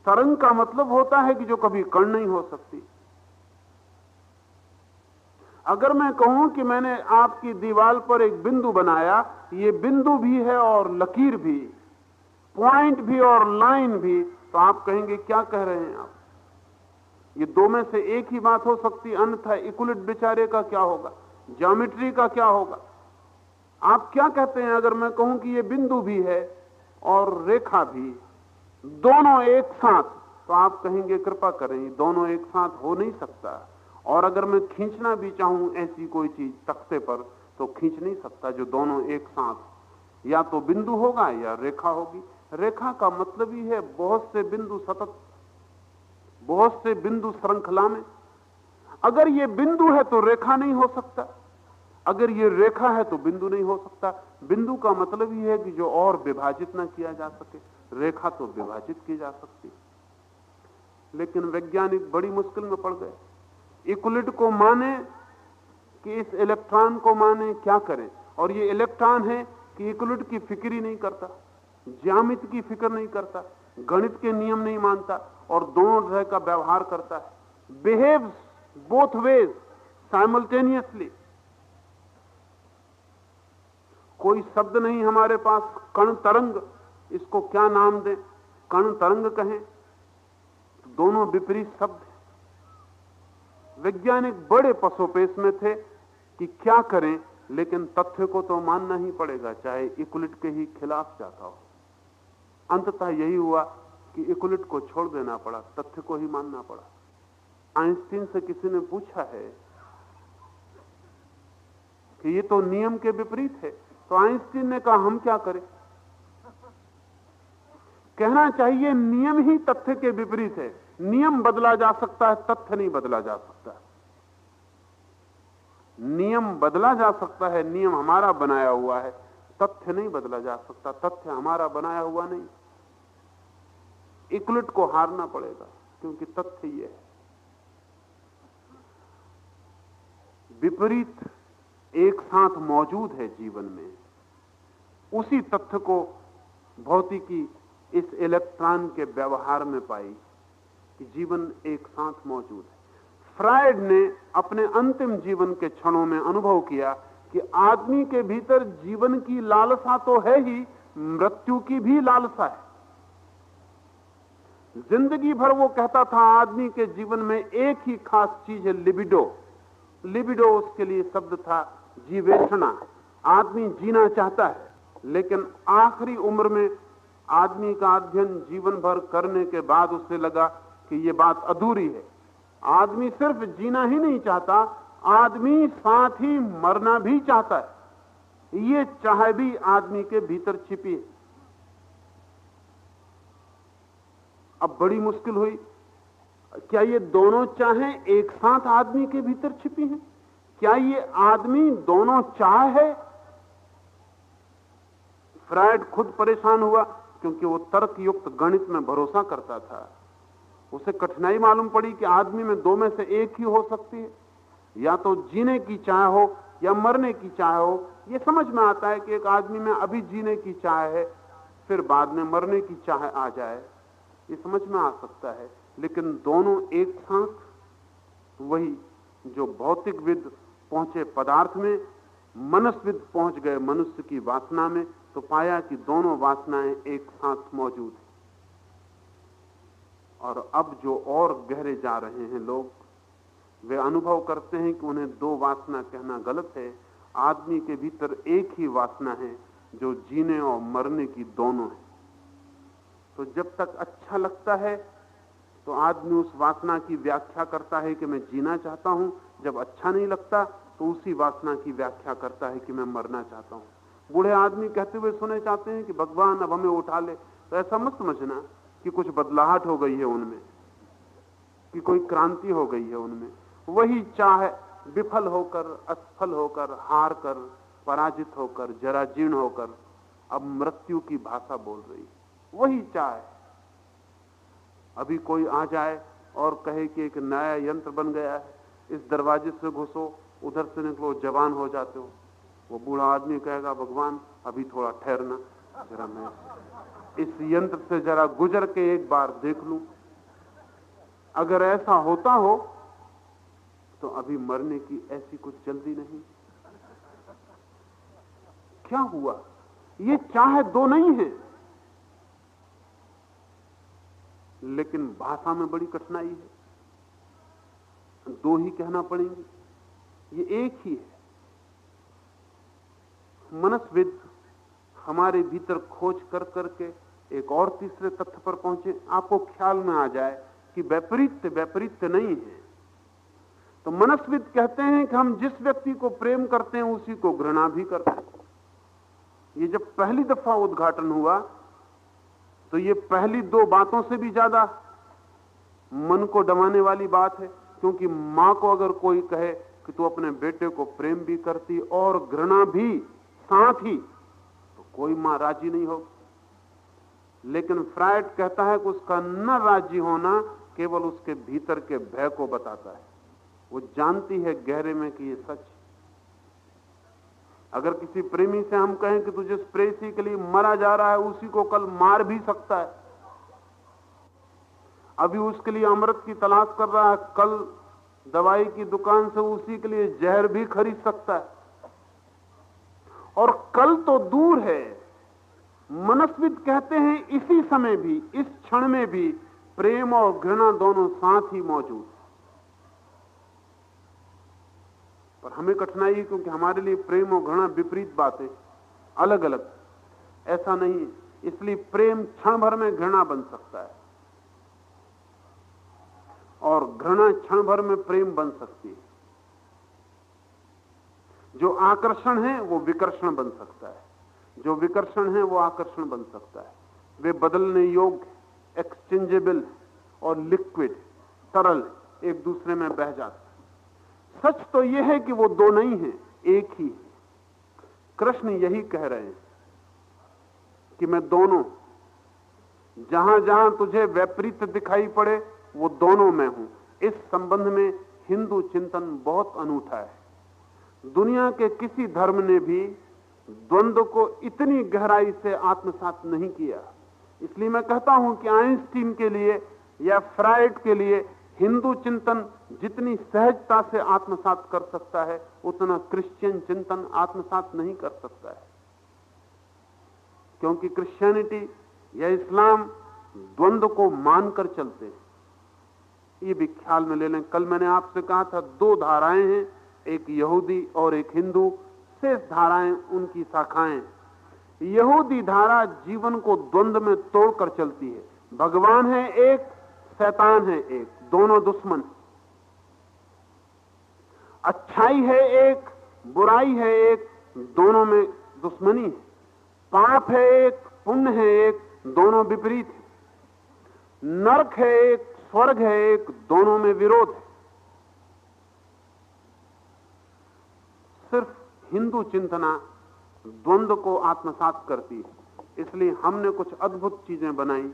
तरंग का मतलब होता है कि जो कभी कण नहीं हो सकती। अगर मैं कहूं कि मैंने आपकी दीवार पर एक बिंदु बनाया, ये बिंदु भी है और लकीर भी, पॉइंट भी और लाइन भी, तो आप कहेंगे क्या कह रहे हैं आप? ये दो में से एक ही बात हो सकती, अन्यथा इक्विलिट बेचारे का क्या होगा, ज्योमेट्री का क्या होगा? आप क्या कहते हैं अगर मैं कहूं कि ये बिंदु भी है और रेखा भी, दोनों एक साथ? तो आप कहेंगे कृपा करें, दोनों एक साथ हो नहीं सकता। और अगर मैं खींचना भी चाहूं ऐसी कोई चीज तख्ते पर, तो खींच नहीं सकता जो दोनों एक साथ, या तो बिंदु होगा या रेखा होगी। रेखा का मतलब ही है बहुत से बिंदु सतत, बहुत से बिंदु श्रृंखला में। अगर ये बिंदु है तो रेखा नहीं हो सकता, अगर ये रेखा है तो बिंदु नहीं हो सकता। बिंदु का मतलब ही है कि जो और विभाजित ना किया जा सके, रेखा तो विभाजित की जा सकती। लेकिन वैज्ञानिक बड़ी मुश्किल में पड़ गए। इक्विलिट को माने कि इस इलेक्ट्रॉन को माने, क्या करें? और ये इलेक्ट्रॉन है कि इक्विलिट की फिक्र ही नहीं करता, ज्यामिति की फिक्र नहीं करता, गणित के नियम नहीं मानता, और दोनों तरह का व्यवहार करता है, बिहेव्स बोथ वेज साइमल्टेनियसली। कोई शब्द नहीं हमारे पास, कण तरंग, इसको क्या नाम दें? कण तरंग कहें, दोनों विपरीत शब्द हैं। वैज्ञानिक बड़े पसोपेश में थे कि क्या करें, लेकिन तथ्य को तो मानना ही पड़ेगा, चाहे इक्विलिट के ही खिलाफ जाता हो। अंततः यही हुआ कि इक्विलिट को छोड़ देना पड़ा, तथ्य को ही मानना पड़ा। आइंस्टीन से किसी ने पूछा है कि ये तो नियम के विपरीत है, तो आइंस्टीन ने कहा हम क्या करें? कहना चाहिए नियम ही तथ्य के विपरीत है। नियम बदला जा सकता है, तथ्य नहीं बदला जा सकता। नियम बदला जा सकता है, नियम हमारा बनाया हुआ है, तथ्य नहीं बदला जा सकता, तथ्य हमारा बनाया हुआ नहीं। इक्विलिट को हारना पड़ेगा, क्योंकि तथ्य ये है। विपरीत एक साथ मौजूद है जीवन में। उसी तथ्य को भौतिकी इस इलेक्ट्रॉन के व्यवहार में पाई कि जीवन एक साथ मौजूद है। फ्रायड ने अपने अंतिम जीवन के क्षणों में अनुभव किया कि आदमी के भीतर जीवन की लालसा तो है ही, मृत्यु की भी लालसा है। जिंदगी भर वो कहता था आदमी के जीवन में एक ही खास चीज है, लिबिडो। लिबिडो उसके लिए शब्द था जीवेषणा। आदमी जीना चाहता है, लेकिन आखिरी उम्र में आदमी का अध्ययन जीवन भर करने के बाद उसे लगा कि यह बात अधूरी है। आदमी सिर्फ जीना ही नहीं चाहता, आदमी साथ ही मरना भी चाहता है। ये चाह भी आदमी के भीतर छिपी है। अब बड़ी मुश्किल हुई, क्या ये दोनों चाहें एक साथ आदमी के भीतर छिपी हैं? क्या ये आदमी दोनों चाह है? फ्रायड खुद परेशान हुआ, क्योंकि वो तर्क युक्त गणित में भरोसा करता था। उसे कठिनाई मालूम पड़ी कि आदमी में दो में से एक ही हो सकती है, या तो जीने की चाह हो या मरने की चाह हो। ये समझ में आता है कि एक आदमी में अभी जीने की चाह है, फिर बाद में मरने की चाह आ जाए, ये समझ में आ सकता है। लेकिन दोनों एक साथ, वही जो भौतिकविद पहुंचे पदार्थ में, मनस्विद पहुंच गए मनुष्य की वासना में, तो पाया कि दोनों वासनाएं एक साथ मौजूद हैं। और अब जो और गहरे जा रहे हैं लोग, वे अनुभव करते हैं कि उन्हें दो वासना कहना गलत है। आदमी के भीतर एक ही वासना है जो जीने और मरने की दोनों है। तो जब तक अच्छा लगता है तो आदमी उस वासना की व्याख्या करता है कि मैं जीना चाहता हूं। जब अच्छा नहीं लगता तो उसी वासना की व्याख्या करता है कि मैं मरना चाहता हूं। बूढ़े आदमी कहते हुए सुने जाते हैं कि भगवान अब हमें उठा ले, तो ऐसा मत समझना कि कुछ बदलाहट हो गई है उनमें, कि कोई क्रांति हो गई है उनमें। वही चाह विफल होकर, असफल होकर, हार कर, पराजित होकर, जराजीर्ण होकर अब मृत्यु की भाषा बोल रही है। वही चाह है। अभी कोई आ जाए और कहे कि एक नया यंत्र बन गया है, इस दरवाजे से घुसो, उधर से निकलो, जवान हो जाते हो। वो बूढ़ा आदमी कहेगा, भगवान अभी थोड़ा ठहरना, जरा मैं इस यंत्र से जरा गुजर के एक बार देख लूं। अगर ऐसा होता हो तो अभी मरने की ऐसी कुछ जल्दी नहीं। क्या हुआ? ये चाह दो नहीं है, लेकिन भाषा में बड़ी कठिनाई है। दो ही कहना पड़ेंगे, ये एक ही है। मनस्विद हमारे भीतर खोज कर करके एक और तीसरे तथ्य पर पहुंचे। आपको ख्याल में आ जाए कि वैपरीत्य नहीं है, तो मनस्विद कहते हैं कि हम जिस व्यक्ति को प्रेम करते हैं उसी को घृणा भी करते हैं। ये जब पहली दफा उद्घाटन हुआ तो ये पहली दो बातों से भी ज्यादा मन को डमाने वाली बात है, क्योंकि मां को अगर कोई कहे कि तू अपने बेटे को प्रेम भी करती और घृणा भी साथ ही, तो कोई मां राजी नहीं होगी। लेकिन फ्रायड कहता है कि उसका न राजी होना केवल उसके भीतर के भय को बताता है। वो जानती है गहरे में कि ये सच है। अगर किसी प्रेमी से हम कहें कि तू जिस प्रेयसी के लिए मरा जा रहा है उसी को कल मार भी सकता है, अभी उसके लिए अमृत की तलाश कर रहा है, कल दवाई की दुकान से उसी के लिए जहर भी खरीद सकता है, और कल तो दूर है। मनस्विद कहते हैं इसी समय भी, इस क्षण में भी प्रेम और घृणा दोनों साथ ही मौजूद। पर हमें कठिनाई है, क्योंकि हमारे लिए प्रेम और घृणा विपरीत बातें, अलग अलग। ऐसा नहीं है, इसलिए प्रेम क्षण भर में घृणा बन सकता है और घृणा क्षण भर में प्रेम बन सकती है। जो आकर्षण है वो विकर्षण बन सकता है, जो विकर्षण है वो आकर्षण बन सकता है। वे बदलने योग्य, एक्सचेंजेबल और लिक्विड, तरल, एक दूसरे में बह जाते हैं। सच तो यह है कि वो दो नहीं है, एक ही है। कृष्ण यही कह रहे हैं कि मैं दोनों, जहां जहां तुझे वैपरीत्य दिखाई पड़े वो दोनों में हूं। इस संबंध में हिंदू चिंतन बहुत अनूठा है। दुनिया के किसी धर्म ने भी द्वंद्व को इतनी गहराई से आत्मसात नहीं किया। इसलिए मैं कहता हूं कि आइंस्टीन के लिए या फ्रायड के लिए हिंदू चिंतन जितनी सहजता से आत्मसात कर सकता है, उतना क्रिश्चियन चिंतन आत्मसात नहीं कर सकता है। क्योंकि क्रिश्चियनिटी या इस्लाम द्वंद्व को मानकर चलते हैं। ये भी ख्याल में ले लें। कल मैंने आपसे कहा था दो धाराएं हैं, एक यहूदी और एक हिंदू। शेष धाराएं उनकी शाखाएं। यहूदी धारा जीवन को द्वंद्व में तोड़कर चलती है। भगवान है एक, शैतान है एक, दोनों दुश्मन। अच्छाई है एक, बुराई है एक, दोनों में दुश्मनी है। पाप है एक, पुण्य है एक, दोनों विपरीत है। नरक है एक, स्वर्ग है एक, दोनों में विरोध है। सिर्फ हिंदू चिंतना द्वंद्व को आत्मसात करती है। इसलिए हमने कुछ अद्भुत चीजें बनाई।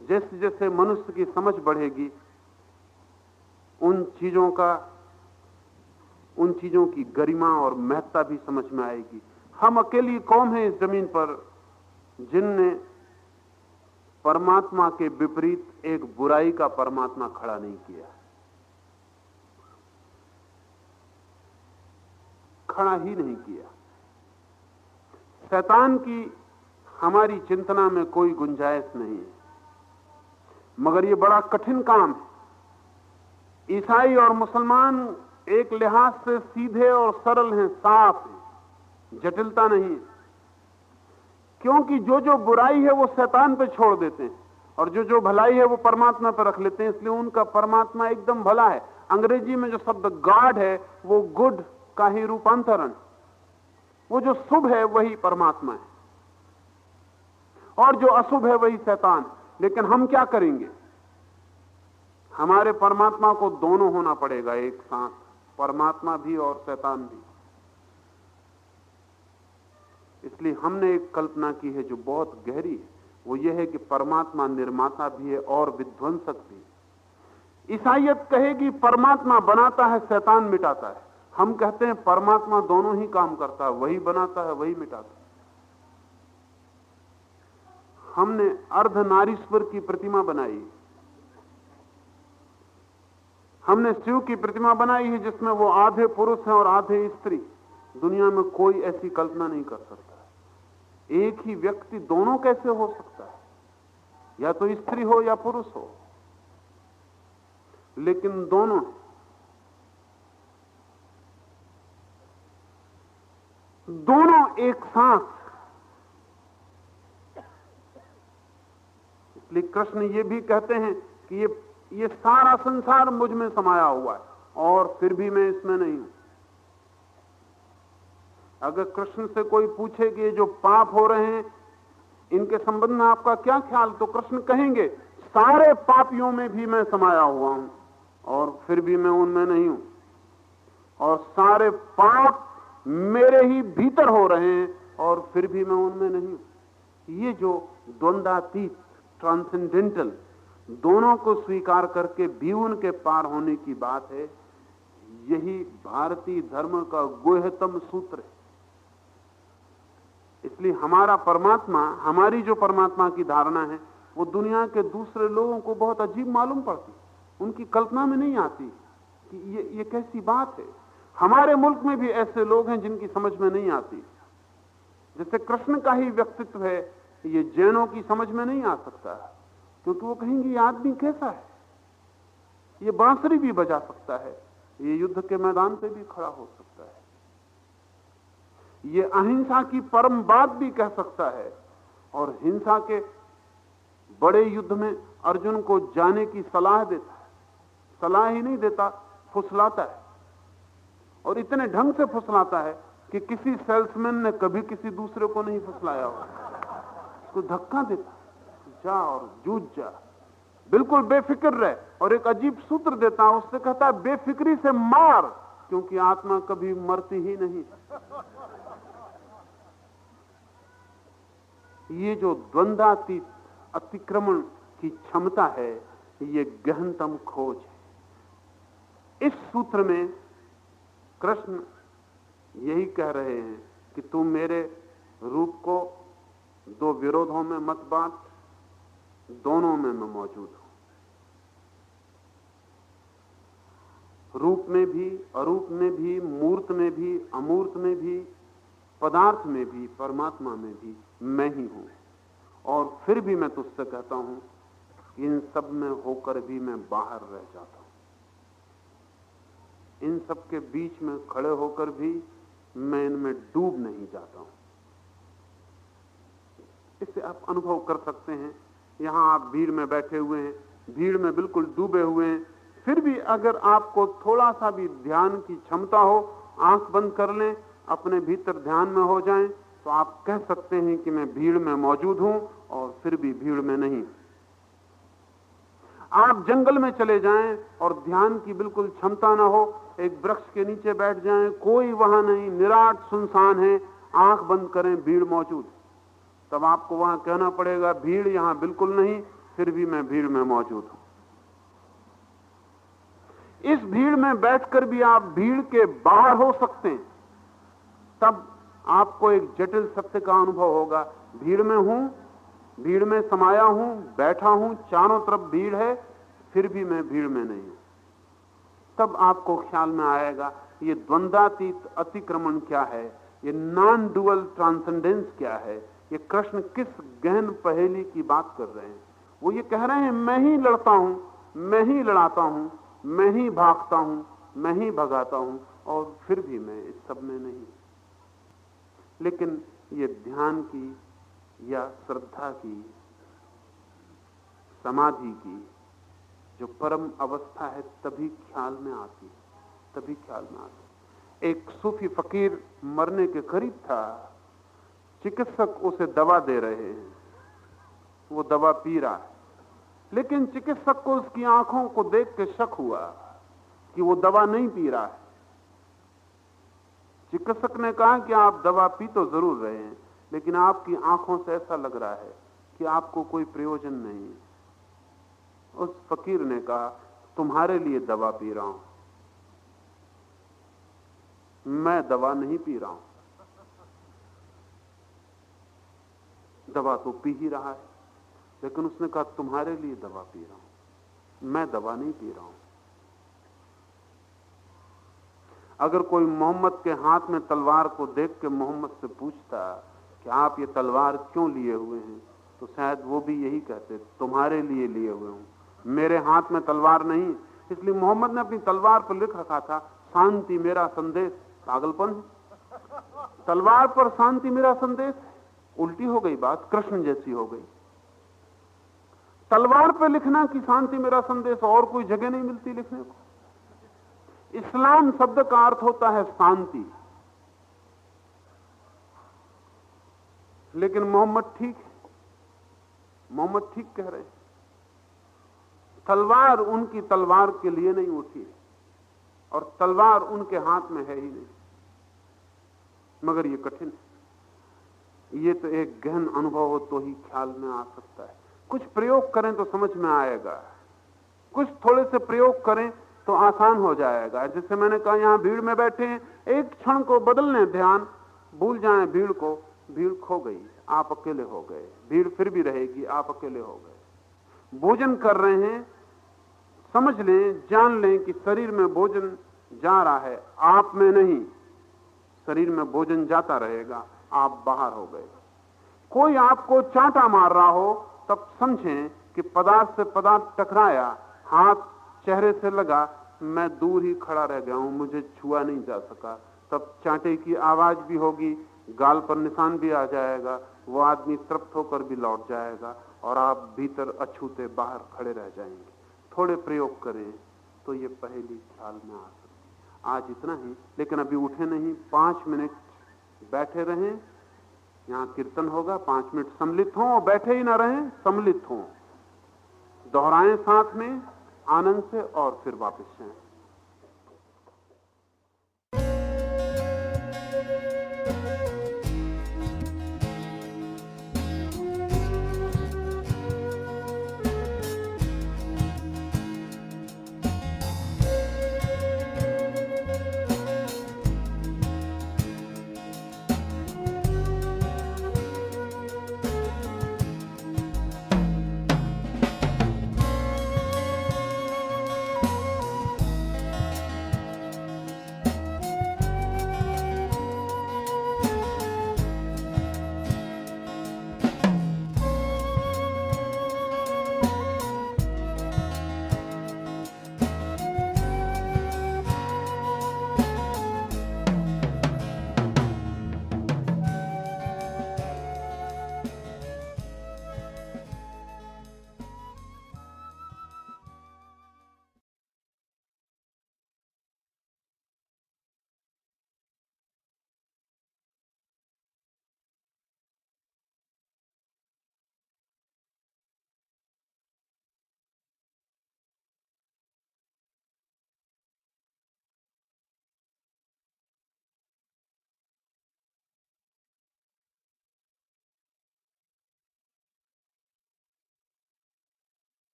जैसे जैसे मनुष्य की समझ बढ़ेगी, उन चीजों की गरिमा और महत्ता भी समझ में आएगी। हम अकेली कौम है इस जमीन पर जिनने परमात्मा के विपरीत एक बुराई का परमात्मा खड़ा नहीं किया, खड़ा ही नहीं किया। शैतान की हमारी चिंतना में कोई गुंजाइश नहीं है, मगर यह बड़ा कठिन काम है। ईसाई और मुसलमान एक लिहाज से सीधे और सरल हैं, साफ हैं, जटिलता नहीं है। क्योंकि जो जो बुराई है वो शैतान पे छोड़ देते हैं और जो जो भलाई है वो परमात्मा पर रख लेते हैं। इसलिए उनका परमात्मा एकदम भला है। अंग्रेजी में जो शब्द गॉड है वो गुड का ही रूपांतरण, वो जो शुभ है वही परमात्मा है और जो अशुभ है वही शैतान। लेकिन हम क्या करेंगे? हमारे परमात्मा को दोनों होना पड़ेगा एक साथ, परमात्मा भी और शैतान भी। इस इसलिए हमने एक कल्पना की है जो बहुत गहरी है, वो ये है कि परमात्मा निर्माता भी है और विध्वंसक भी। ईसाईयत कहेगी परमात्मा बनाता है, शैतान मिटाता है। हम कहते हैं परमात्मा दोनों ही काम करता है, वही बनाता है, वही मिटाता है। हमने अर्धनारीश्वर की प्रतिमा बनाई, हमने शिव की प्रतिमा बनाई है जिसमें वो आधे पुरुष हैं और आधे स्त्री। दुनिया में कोई ऐसी कल्पना नहीं कर सकता। एक ही व्यक्ति दोनों कैसे हो सकता है? या तो स्त्री हो या पुरुष हो, लेकिन दोनों एक साथ। इसलिए कृष्ण ये भी कहते हैं कि ये सारा संसार मुझ में समाया हुआ है और फिर भी मैं इसमें नहीं हूं। अगर कृष्ण से कोई पूछे कि ये जो पाप हो रहे हैं इनके संबंध में आपका क्या ख्याल, तो कृष्ण कहेंगे सारे पापियों में भी मैं समाया हुआ हूं और फिर भी मैं उनमें नहीं हूं, और सारे पाप मेरे ही भीतर हो रहे हैं और फिर भी मैं उनमें नहीं हूं। ये जो द्वंद्वातीत, ट्रांसेंडेंटल, दोनों को स्वीकार करके भी उनके पार होने की बात है, यही भारतीय धर्म का गुह्यतम सूत्र है। इसलिए हमारा परमात्मा, हमारी जो परमात्मा की धारणा है, वो दुनिया के दूसरे लोगों को बहुत अजीब मालूम पड़ती, उनकी कल्पना में नहीं आती कि ये कैसी बात है। हमारे मुल्क में भी ऐसे लोग हैं जिनकी समझ में नहीं आती। जैसे कृष्ण का ही व्यक्तित्व है, ये जैनों की समझ में नहीं आ सकता, क्योंकि वो कहेंगे ये आदमी कैसा है, ये बांसुरी भी बजा सकता है, ये युद्ध के मैदान पे भी खड़ा हो सकता है, ये अहिंसा की परम बात भी कह सकता है, और हिंसा के बड़े युद्ध में अर्जुन को जाने की सलाह देता है। सलाह ही नहीं देता, फुसलाता है, और इतने ढंग से फुसलाता है कि किसी सेल्समैन ने कभी किसी दूसरे को नहीं फुसलाया हो। उसको धक्का देता, जा और जूझ जा, बिल्कुल बेफिक्र रहे, और एक अजीब सूत्र देता है, उससे कहता है बेफिक्री से मार, क्योंकि आत्मा कभी मरती ही नहीं। ये जो द्वंद्वातीत अतिक्रमण की क्षमता है, ये गहनतम खोज है। इस सूत्र में कृष्ण यही कह रहे हैं कि तुम मेरे रूप को दो विरोधों में मत बांट, दोनों में मैं मौजूद हूं। रूप में भी, अरूप में भी, मूर्त में भी, अमूर्त में भी, पदार्थ में भी, परमात्मा में भी मैं ही हूं। और फिर भी मैं तुझसे कहता हूं, इन सब में होकर भी मैं बाहर रह जाता हूं। इन सब के बीच में खड़े होकर भी मैं इनमें डूब नहीं जाता हूं। इससे आप अनुभव कर सकते हैं। यहां आप भीड़ में बैठे हुए हैं, भीड़ में बिल्कुल डूबे हुए हैं, फिर भी अगर आपको थोड़ा सा भी ध्यान की क्षमता हो, आंख बंद कर लें, अपने भीतर ध्यान में हो जाएं, तो आप कह सकते हैं कि मैं भीड़ में मौजूद हूं और फिर भी भीड़ में नहीं। आप जंगल में चले जाएं और ध्यान की बिल्कुल क्षमता ना हो, एक वृक्ष के नीचे बैठ जाएं, कोई वहां नहीं, निराट सुनसान है, आंख बंद करें, भीड़ मौजूद। तब आपको वहां कहना पड़ेगा भीड़ यहां बिल्कुल नहीं, फिर भी मैं भीड़ में मौजूद हूं। इस भीड़ में बैठकर भी आप भीड़ के बाहर हो सकते हैं, तब आपको एक जटिल सत्य का अनुभव होगा। भीड़ में हूं, भीड़ में समाया हूं, बैठा हूं, चारों तरफ भीड़ है, फिर भी मैं भीड़ में नहीं हूं। तब आपको ख्याल में आएगा ये द्वंद्वातीत अतिक्रमण क्या है, ये नॉन डुअल ट्रांसेंडेंस क्या है, ये कृष्ण किस गहन पहेली की बात कर रहे हैं। वो ये कह रहे हैं मैं ही लड़ता हूं, मैं ही लड़ाता हूं, मैं ही भागता हूं, मैं ही भगाता हूं, और फिर भी मैं इस सब में नहीं। लेकिन ये ध्यान की या श्रद्धा की, समाधि की जो परम अवस्था है, तभी ख्याल में आती है, तभी ख्याल में आती है। एक सूफी फकीर मरने के करीब था, चिकित्सक उसे दवा दे रहे हैं, वो दवा पी रहा है, लेकिन चिकित्सक को उसकी आंखों को देख के शक हुआ कि वो दवा नहीं पी रहा है। चिकित्सक ने कहा कि आप दवा पी तो जरूर रहे हैं, लेकिन आपकी आंखों से ऐसा लग रहा है कि आपको कोई प्रयोजन नहीं है। उस फकीर ने कहा, तुम्हारे लिए दवा पी रहा हूं, मैं दवा नहीं पी रहा हूं। दवा तो पी ही रहा है, लेकिन उसने कहा तुम्हारे लिए दवा पी रहा हूं, मैं दवा नहीं पी रहा हूं। अगर कोई मोहम्मद के हाथ में तलवार को देख के मोहम्मद से पूछता कि आप ये तलवार क्यों लिए हुए हैं, तो शायद वो भी यही कहते, तुम्हारे लिए लिए हुए हूं, मेरे हाथ में तलवार नहीं। इसलिए मोहम्मद ने अपनी तलवार पर लिख रखा था, शांति मेरा संदेश। पागलपन है। तलवार पर शांति मेरा संदेश, उल्टी हो गई बात, कृष्ण जैसी हो गई। तलवार पर लिखना कि शांति मेरा संदेश, और कोई जगह नहीं मिलती लिखने को। इस्लाम शब्द का अर्थ होता है शांति, लेकिन मोहम्मद ठीक कह रहे हैं। तलवार उनकी तलवार के लिए नहीं उठी, और तलवार उनके हाथ में है ही नहीं। मगर ये कठिन है, ये तो एक गहन अनुभव हो तो ही ख्याल में आ सकता है। कुछ प्रयोग करें तो समझ में आएगा, कुछ थोड़े से प्रयोग करें तो आसान हो जाएगा। जैसे मैंने कहा, यहां भीड़ में बैठे हैं, एक क्षण को बदल लें ध्यान, भूल जाएं भीड़ को, भीड़ खो गई, आप अकेले हो गए। भीड़ फिर भी रहेगी, आप अकेले हो गए। भोजन कर रहे हैं, समझ लें, जान लें कि शरीर में भोजन जा रहा है, आप में नहीं। शरीर में भोजन जाता रहेगा, आप बाहर हो गए। कोई आपको चांटा मार रहा हो, तब समझें कि पदार्थ से पदार्थ टकराया, हाथ चेहरे से लगा, मैं दूर ही खड़ा रह गया हूं, मुझे छुआ नहीं जा सका। तब चांटे की आवाज भी होगी, गाल पर निशान भी आ जाएगा, वो आदमी तृप्त होकर भी लौट जाएगा, और आप भीतर अछूते बाहर खड़े रह जाएंगे। थोड़े प्रयोग करें तो ये पहेली ख्याल में आ सकती। आज इतना ही, लेकिन अभी उठे नहीं, 5 मिनट बैठे रहें। यहां कीर्तन होगा, 5 मिनट सम्मिलित हों, और बैठे ही ना रहें, सम्मिलित हों, दोहराएं साथ में आनंद से, और फिर वापस जाएं।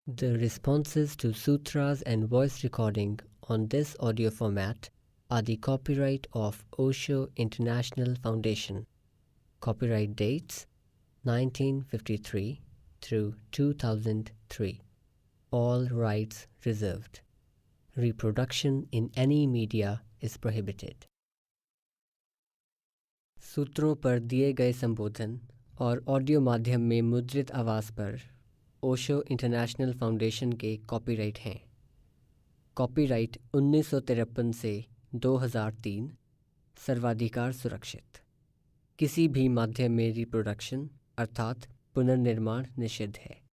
The responses to sutras and voice recording on this audio format are the copyright of Osho International Foundation. Copyright dates 1953 through 2003. All rights reserved. Reproduction in any media is prohibited. सूत्रों पर दिए गए संबोधन और ऑडियो माध्यम में मुद्रित आवाज़ पर ओशो इंटरनेशनल फाउंडेशन के कॉपीराइट हैं। कॉपीराइट 1953 से 2003, सर्वाधिकार सुरक्षित। किसी भी माध्यम में रिप्रोडक्शन अर्थात पुनर्निर्माण निषिद्ध है।